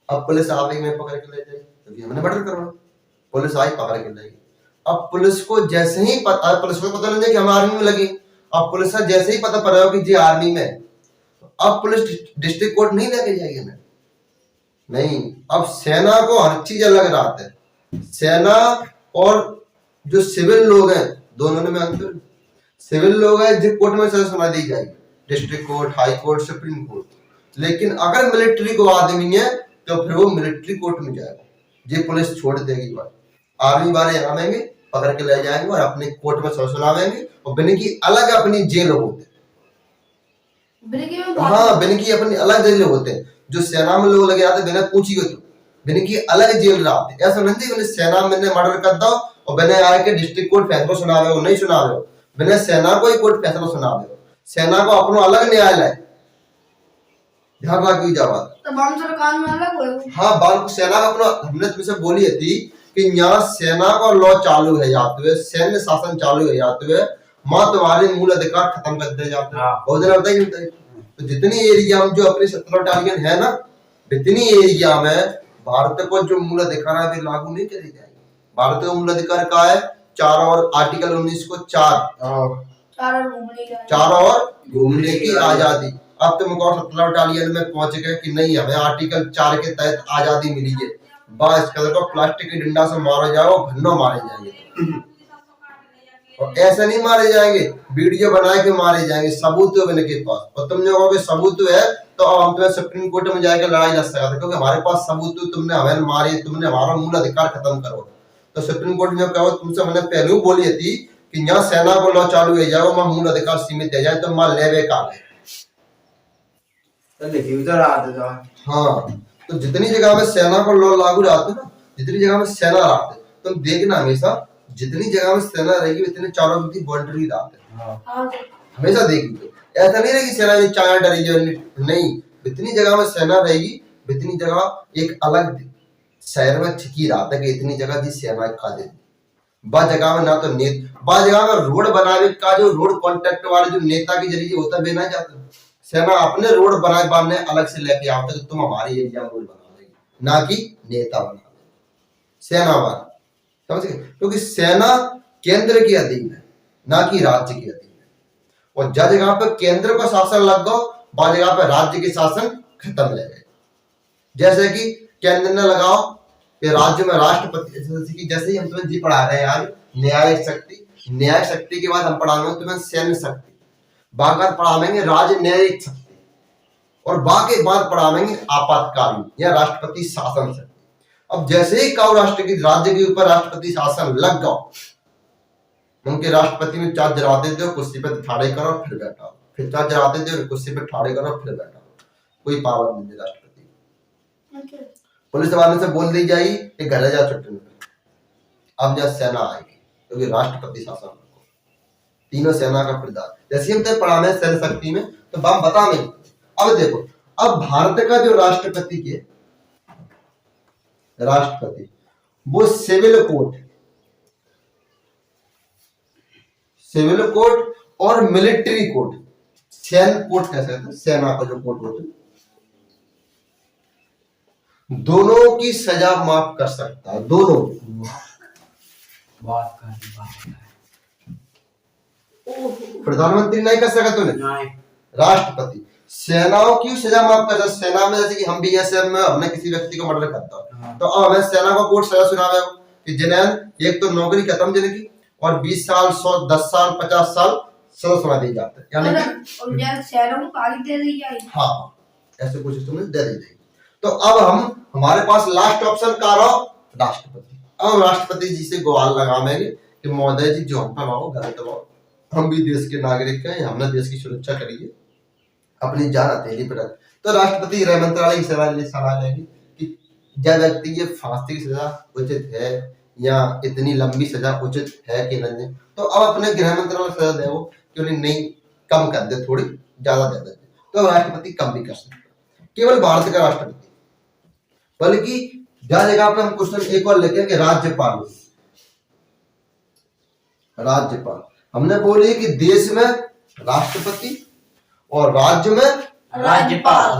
Speaker 1: अब पुलिस आ गई मैं पकड़ के ले जाए तो हमने मर्डर करवा, पुलिस आई पकड़ के ले गई, अब पुलिस को जैसे ही पता, पुलिस को पता नहीं कि हम आर्मी में लगे, अब पुलिस का जैसे ही पता पड़ रहा हो कि जी आर्मी में, अब पुलिस डिस्ट्रिक्ट कोर्ट नहीं लेके जाएगी हमें, नहीं, अब सेना को हर चीज अलग रहता है, सेना और जो सिविल लोग हैं दोनों में अंतर, सिविल लोग है जो कोर्ट में सजा सुना दी जाएगी, district court, high court, supreme court. लेकिन अगर मिलिट्री को आदमी है तो फिर वो मिलिट्री कोर्ट में जाएगा, ये पुलिस छोड़ देगी। बात आर्मी वाले आवेंगे, पकड़ के ले जाएंगे और अपने कोर्ट में सजा सुनावेंगे, और बिन की अलग अपनी जेल होते।
Speaker 3: बिल्कुल
Speaker 1: हाँ, बिन की अपनी अलग जेल होते हैं। जो सेना में लोग लगे आते बिना पूछी गए, तो बिन की अलग जेल रहते। ऐसा नहीं कि सेना में मर्डर कर दो और बिना आए के डिस्ट्रिक्ट कोर्ट फैसला सुनावे हो, नहीं सुनावे हो। बिना सेना को ही कोर्ट फैसला सुनावे हो, सेना को अपना अलग न्यायालय। ध्यान रखिए जवाब।
Speaker 3: तो बाम सरकार में अलग हो।
Speaker 1: हाँ, बाल सेना का अपना, हमने तुमसे बोली थी कि यहाँ सेना का लॉ चालू है जाते हुए, सैन्य शासन चालू है जाते हुए, माँ तुम्हारे मूल अधिकार खत्म कर दे जाते हैं। बहुत दिन होता है कि तो जितनी एरिया में जो अपने 17 बटालियन है ना, इतनी एरिया में भारत को जो मूल अधिकार है वे लागू नहीं करे जाएंगे। भारत का मूल अधिकार क्या है? 4 और आर्टिकल 19 को 4 और घूमने की आजादी। अब तुम कहो 17 बटालियन में पहुंच गए कि नहीं, हमें आर्टिकल 4 के तहत आजादी मिली है, बस कलर को प्लास्टिक की डंडा से मारे जाओ, घन्नों मारे जाएंगे। और ऐसे नहीं मारे जाएंगे, वीडियो बना के मारे जाएंगे, सबूत है इनके पास। और तुम जो कहोगे सबूत है तो हम तुम्हें सुप्रीम कोर्ट में जाकर लड़ाई लड़ सकते, क्योंकि हमारे पास सबूत, तुमने हमें मारे, तुमने हमारा मूल अधिकार खत्म करो। तो सुप्रीम कोर्ट में कहो, तुमसे मैंने पहले बोली थी कि यहाँ सेना को लॉ चालू है जाओ, वहां मूल अधिकार सीमित है जाए, तो मां लेवे का है। हाँ, तो जितनी जगह में सेना को लॉ लागू रहते ना, जितनी जगह में सेना रहते, तुम देखना हमेशा जितनी जगह में सेना रहेगी उतने चारों की बाउंड्री रहते, हमेशा देखिए। ऐसा नहीं है कि सेना ने चार डरी जो नहीं, जितनी जगह में सेना रहेगी उतनी जगह एक अलग शहर में छिकी रहता है कि इतनी जगह जी सेना खा दे। बा जगह में ना तो बा जगह में रोड बनाने का जो रोड कॉन्ट्रैक्ट वाले जो नेता के जरिए होता है, बेना जाता है। सेना अपने रोड बनाए बांधने अलग से लेके आता है कि तुम हमारे एरिया में रोड बना देगी, ना कि नेता बना दे सेना वाला, समझ गए? क्योंकि सेना केंद्र के अधीन है, ना कि राज्य के अधीन है। और जब जगह पर केंद्र का शासन लग गो, बा जगह पर राज्य के शासन खत्म रह गए। जैसे कि केंद्र ने लगाओ कि राज्य में राष्ट्रपति, जैसे ही हम तुम्हें जी पढ़ा रहे हैं यार, न्यायिक शक्ति, न्यायिक शक्ति के बाद हम पढ़ाएंगे तुम्हें सैन्य शक्ति, बाकायदा पढ़ाएंगे राजनैतिक शक्ति, और बाकी बाद पढ़ाएंगे आपातकालीन या राष्ट्रपति शासन शक्ति। अब जैसे ही काउ राष्ट्र की राज्य के ऊपर राष्ट्रपति शासन लग गया, उनके राष्ट्रपति में चार्ज जराते थे, कुर्सी पे ठाड़े करो फिर बैठा, फिर चार्ज जराते थे, कुर्सी पे ठाड़े करो फिर बैठा, कोई पावर नहीं है राष्ट्रपति। पुलिस वाले से बोल दी जाएगी कि घर जा छुट्टी, अब जब सेना आएगी क्योंकि राष्ट्रपति शासन रखो, तीनों सेना का प्रधान। जैसे हम पढ़ाने सैन्य शक्ति में तो बात बता नहीं। अब देखो, अब भारत का जो राष्ट्रपति वो सिविल कोर्ट और मिलिट्री कोर्ट, सैन्य कोर्ट कह सकते हैं, सेना का जो कोर्ट होता है, दोनों की सजा माफ कर सकता है। दोनों प्रधानमंत्री नहीं कर सकता, तूने राष्ट्रपति सेनाओं की सजा माफ कर सकता। सेना में जैसे कि हम बीएसएफ में हमने किसी व्यक्ति को मर्डर करता, तो अब हमें सेना का कोर्ट सजा सुनावे कि जिन्हें एक तो नौकरी खत्म जिनकी और 20 साल 100 10 साल 50 साल सजा सुना दी जाता है, यानी हाँ, ऐसे कुछ तुम्हें दे दी जाएगी। तो अब हमारे पास लास्ट ऑप्शन का रहा राष्ट्रपति। अब राष्ट्रपति जी से गुहार लगाएंगे कि महोदय जी जो हम पर आओ गलत हो, हम भी देश के नागरिक हैं, हमने देश की सुरक्षा करी है, अपनी जान हथेली पर रख। तो राष्ट्रपति गृह मंत्रालय की सलाह लेंगे कि जब व्यक्ति ये फांसी की सजा उचित है या इतनी लंबी सजा उचित है कि नहीं, तो अब अपने गृह मंत्रालय सजा दे वो कि उन्हें नहीं कम कर दे, थोड़ी ज्यादा दे दे, तो राष्ट्रपति कम भी कर सकते। केवल भारत का राष्ट्रपति, बल्कि जगह पे हम क्वेश्चन एक और लेके कि राज्यपाल। हमने बोले कि देश में राष्ट्रपति और राज्य में राज्यपाल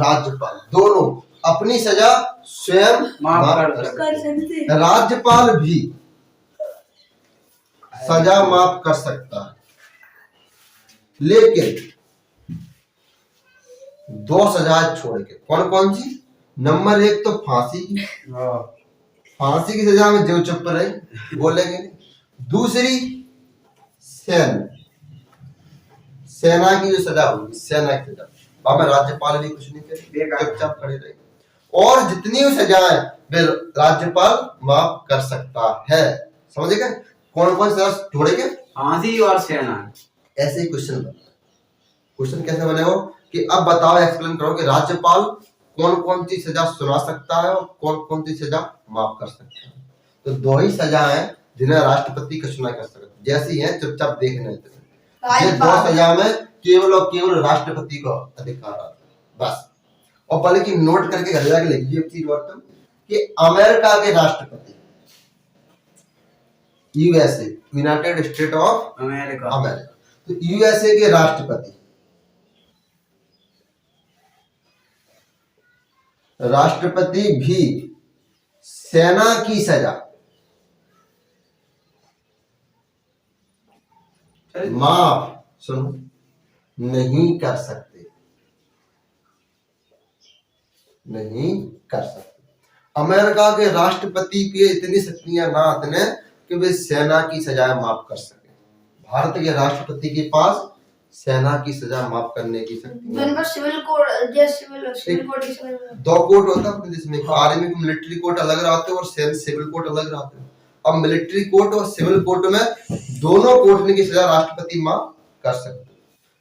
Speaker 1: दोनों अपनी सजा स्वयं माफ कर सकते। राज्यपाल भी सजा माफ कर सकता है, लेकिन 2 सजा छोड़ के। कौन कौन सी? नंबर 1 तो फांसी की सजा में जो चुप रहे बोलेंगे। दूसरी सैन्य, सेना की जो सजा होगी, सेना की सजा, वहां में राज्यपाल भी कुछ नहीं करे, चुपचाप खड़े रहे। और जितनी भी सजाएं वे राज्यपाल माफ कर सकता है। समझे क्या? कौन कौन सा जोड़ेंगे?
Speaker 2: फांसी और सेना।
Speaker 1: ऐसे ही क्वेश्चन बनता है। क्वेश्चन कैसे बनेगा कि अब बताओ, एक्सप्लेन करो कि राज्यपाल कौन कौन सी सजा सुना सकता है और कौन कौन सी सजा माफ कर सकता है। तो दो ही सजा है जिन्हें राष्ट्रपति कुछ ना कर सकता, जैसी है चुपचाप देखना है। ये दो सजा में केवल और केवल राष्ट्रपति को अधिकार आता है, बस। और बल्कि नोट करके घर जाके लिखिए एक चीज और, कि अमेरिका के राष्ट्रपति, USA, United state of
Speaker 2: America,
Speaker 1: तो यूएसए के राष्ट्रपति भी सेना की सजा माफ, सुनो, नहीं कर सकते, नहीं कर सकते। अमेरिका के राष्ट्रपति के इतनी शक्तियां ना इतने कि वे सेना की सजा माफ कर सके। भारत के राष्ट्रपति के पास सेना की सजा माफ करने की शक्ति।
Speaker 3: सिविल कोड, सिविल कोड
Speaker 1: दो कोड होता है अपने देश में, आर्मी को मिलिट्री कोड अलग रहते हैं और सिविल कोड अलग रहते हैं। अब मिलिट्री कोड और सिविल कोड में दोनों कोड की सजा राष्ट्रपति माफ कर सकते,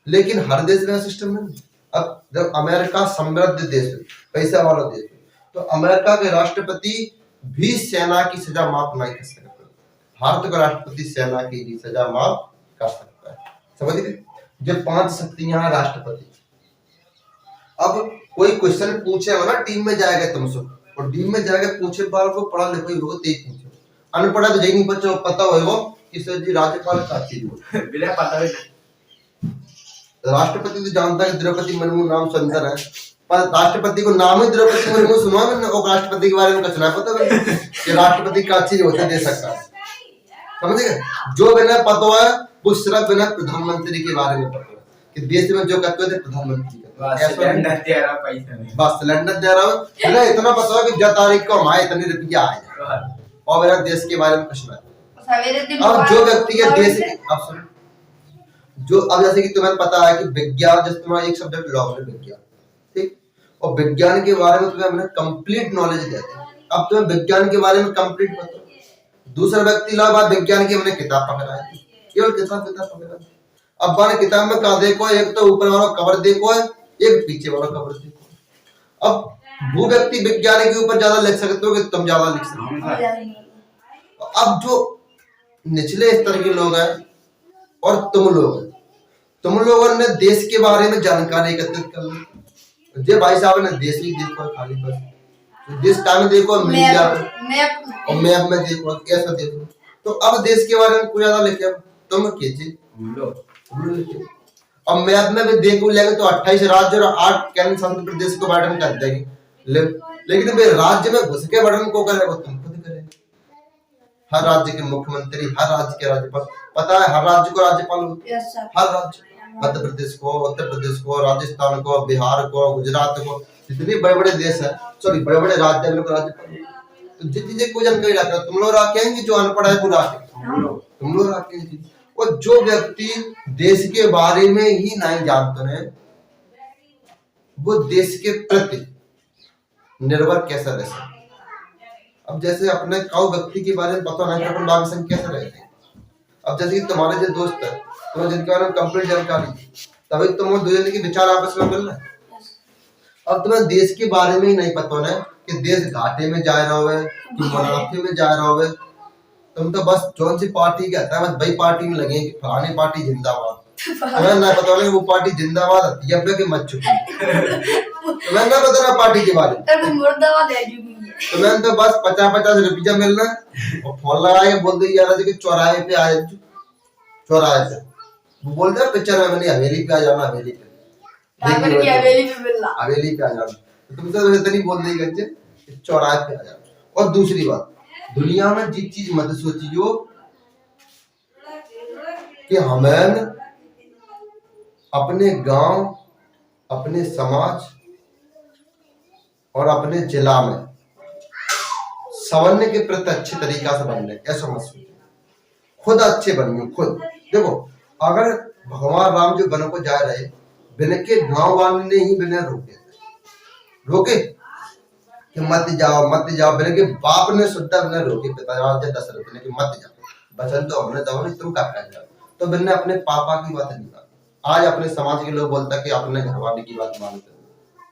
Speaker 1: लेकिन हर देश में सिस्टम नहीं। अब जब अमेरिका समृद्ध देश है, पैसा वाला देश है, तो अमेरिका के राष्ट्रपति भी सेना की सजा माफ नहीं कर सकते। भारत का राष्ट्रपति सेना की भी सजा माफ कर सकता है। समझ गए? जब 5 शक्तियां हैं राष्ट्रपति। अब कोई क्वेश्चन पूछेगा ना, टीम में जाएगा तुमसे, और टीम में जाएगा पूछे बार को पढ़ा लिखा होगा तेज पूछो, अनपढ़ा तो यही नहीं बच्चों पता होगा कि सर जी राज्यपाल का चीज हो
Speaker 2: बिना पता है।
Speaker 1: राष्ट्रपति तो जानता है द्रौपदी मुर्मू नाम सुंदर है, पर राष्ट्रपति को नाम ही द्रौपदी मुर्मू सुना मैंने, और राष्ट्रपति के बारे में कुछ ना पता कि राष्ट्रपति का चीज होता दे सकता है। समझ गए? जो बिना पता है वो सिर्फ बिना प्रधानमंत्री के बारे में पता है कि देश में जो करते थे प्रधानमंत्री
Speaker 2: सिलेंडर दे रहा पैसा नहीं,
Speaker 1: बस सिलेंडर दे रहा हूँ, बिना इतना पता है कि 10 तारीख को हमारे इतने रुपया आए, और मेरा देश के बारे में कुछ ना। अब जो व्यक्ति के देश के जो, अब जैसे कि तुम्हें पता है कि विज्ञान, जैसे तुम्हारा एक सब्जेक्ट लॉ है विज्ञान, ठीक, और विज्ञान के बारे में तुम्हें हमने कंप्लीट नॉलेज देते हैं। अब तुम्हें विज्ञान के बारे में कंप्लीट पता, दूसरा व्यक्ति ला बात विज्ञान की हमने किताब पकड़ा है, केवल किताब पकड़ा। अब मैंने किताब में क्या देखो, एक तो ऊपर वाला कवर देखो है, एक पीछे वाला कवर देखो। अब वो व्यक्ति विज्ञान के ऊपर ज्यादा लिख सकते हो कि तुम ज्यादा लिख सकते हो। अब जो निचले स्तर के लोग हैं और तुम लोगों ने देश के बारे में जानकारी एकत्रित कर ली। जे भाई साहब ने देश ही देखो खाली, बस देश टाइम देखो, मीडिया और मैप में देखो, कैसा देखो। तो अब देश के बारे में कोई ज्यादा लिखे, तुम कीजिए अब मैप में भी देखो लेंगे तो 28 राज्य और 8 केंद्र शासित प्रदेश को बांटन कर देंगे, लेकिन वे राज्य में घुस के बांटन को करेगा, तुम खुद करेंगे। हर राज्य के मुख्यमंत्री, हर राज्य के राज्यपाल, पता है हर राज्य को राज्यपाल, हर राज्य, मध्य प्रदेश को, उत्तर प्रदेश को, राजस्थान को, बिहार को, गुजरात को, जितने बड़े बड़े देश है, सॉरी बड़े बड़े राज्य है, राज्यपाल। तो जिस चीजें को जानकारी रखते हो तुम लोग रखेंगे, जो अनपढ़ है वो रखेंगे, तुम लोग रखेंगे। और जो व्यक्ति देश के बारे में ही नहीं जानते हैं, वो देश के प्रति निर्भर कैसा रह सकते। अब जैसे अपने काउ व्यक्ति के बारे में पता नहीं तो अपन बाकी संग कैसे रहते हैं। अब जैसे कि तुम्हारे जो दोस्त है, तुम्हें जिनके बारे में कंप्लीट जानकारी, तभी तुम दो जन के विचार आपस में मिल रहे हैं। अब तुम्हें देश के बारे में ही नहीं पता ना कि देश घाटे में जा रहा है कि मुनाफे में जा रहा है, तुम तो बस कौन सी पार्टी कहता है, बस वही पार्टी में लगे कि फलानी पार्टी जिंदाबाद, तुम्हें ना पता ना वो पार्टी जिंदाबाद है या फिर मत चुकी, तुम्हें ना पता ना पार्टी के बारे में, तुम्हें तो बस 50-50 रुपया मिलना और फोन लगा के बोल दी यार कि चौराहे पे आए, चौराहे पे वो बोलते हैं पिक्चर में, मैंने हवेली पे आ जाना, हवेली पे हवेली पे आ जाना, तो तुम तो इतनी बोल दी गच्चे चौराहे पे आ जाना। और दूसरी बात, दुनिया में जिस चीज मत सोचियो कि हमें अपने गांव, अपने समाज और अपने जिला में सवरने के प्रति अच्छे तरीका से बनने, ऐसा मत सोचिए। खुद अच्छे बनिए, खुद देखो। अगर भगवान राम जो वन को जा रहे, वन के गांव वालों ने ही वन रोके कि मत जाओ मत जाओ। वन के बाप ने सुद्धा वन रोके, पिता दशरथ ने कि मत जाओ, वचन तो हमने जाओ नहीं, तुम क्या कर जाओ। तो वन ने अपने पापा की बात नहीं मानी। आज अपने समाज के लोग बोलता कि अपने घरवाले की बात मानते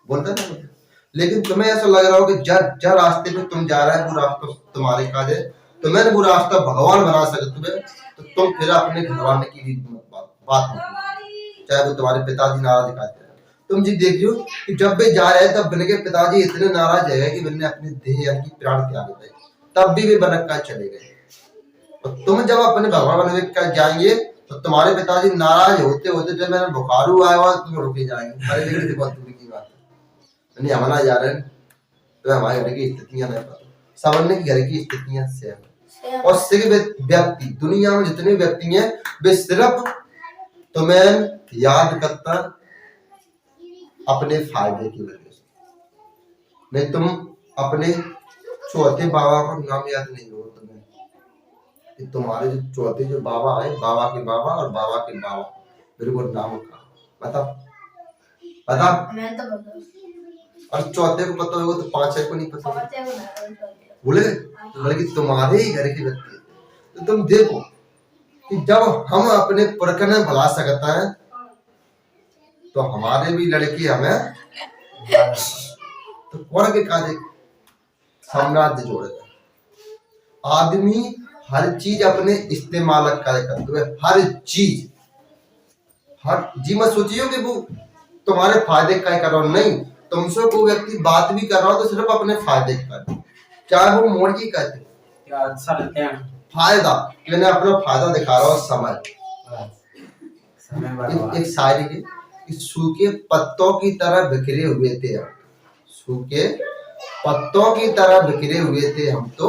Speaker 1: बोलता ना, लेकिन तुम्हें ऐसा लग रहा हो कि जब रास्ते पे तुम जा रहे है वो रास्ता तुम्हारे काज है, तुम्हें वो रास्ता भगवान बना सकते तुम्हें, तो तुम फिर अपने घरवाले की भी बात नहीं, चाहे वो तुम्हारे पिताजी नाराज दिखाते हैं। तुम जी देखियो कि जब वे जा रहे तब बन के पिताजी इतने नाराज है कि मैंने अपने देह यानी कि प्राण त्याग दिए, तब भी वे बनक का चले गए। और तुम जब अपने भगवान बनक का जाएंगे तो तुम्हारे पिताजी नाराज होते होते जब मैंने बुखार हुआ है तुम रुके जाएंगे। अरे लेकिन देखो दूर की बात है, नहीं हमारा जा रहे हैं तो हमारे घर की स्थितियां नहीं पता, सबने की घर की स्थितियां सेम। और सिर्फ व्यक्ति दुनिया में जितने व्यक्ति हैं वे सिर्फ तुम्हें याद करता अपने फायदे की वजह से, नहीं तुम अपने चौथे बाबा का नाम याद नहीं हो तुम्हें कि तुम्हारे जो चौथे जो बाबा है, बाबा के बाबा और बाबा के बाबा, बिल्कुल नाम का बता बता।
Speaker 3: मैं तो बता,
Speaker 1: और चौथे को पता होगा तो पांचवे को नहीं पता, बोले बल्कि तुम्हारे ही घर के व्यक्ति। तो तुम देखो कि जब हम अपने पुरखन में भला सकता है तो हमारे भी लड़के हमें तो कौन के काजे साम्राज्य जोड़ेगा। आदमी हर चीज अपने इस्तेमाल करते हुए हर चीज हर जी मत सोचियो कि वो तुम्हारे फायदे का करो, नहीं तुमसे कोई व्यक्ति बात भी कर रहा हो तो सिर्फ अपने फायदे का, चाहे वो मोड़ की कहते फायदा, मैंने अपना फायदा दिखा रहा हूँ। समय एक शायरी के कि सूखे पत्तों की तरह बिखरे हुए थे हम, सूखे पत्तों की तरह बिखरे हुए थे हम, तो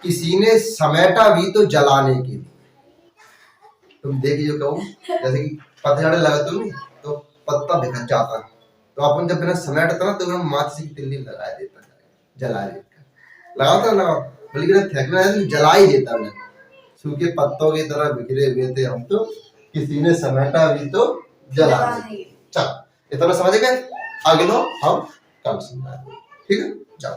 Speaker 1: किसी ने समेटा भी तो जलाने के लिए। तुम देखिए जो कहूँ जैसे कि पतझड़ लगा तुम तो पत्ता बिखर जाता है, तो अपन जब बिना समेटता ना तो हम माचिस की तिल्ली लगा देता है, जला देता लगाता ना, बल्कि फेंकना है तो जला ही देता है। सूखे पत्तों की तरह बिखरे हुए थे हम, तो किसी ने समेटा भी तो जला दे। चल इतना समझ गए, आगे लो हम कल सुनना है, ठीक है जाओ।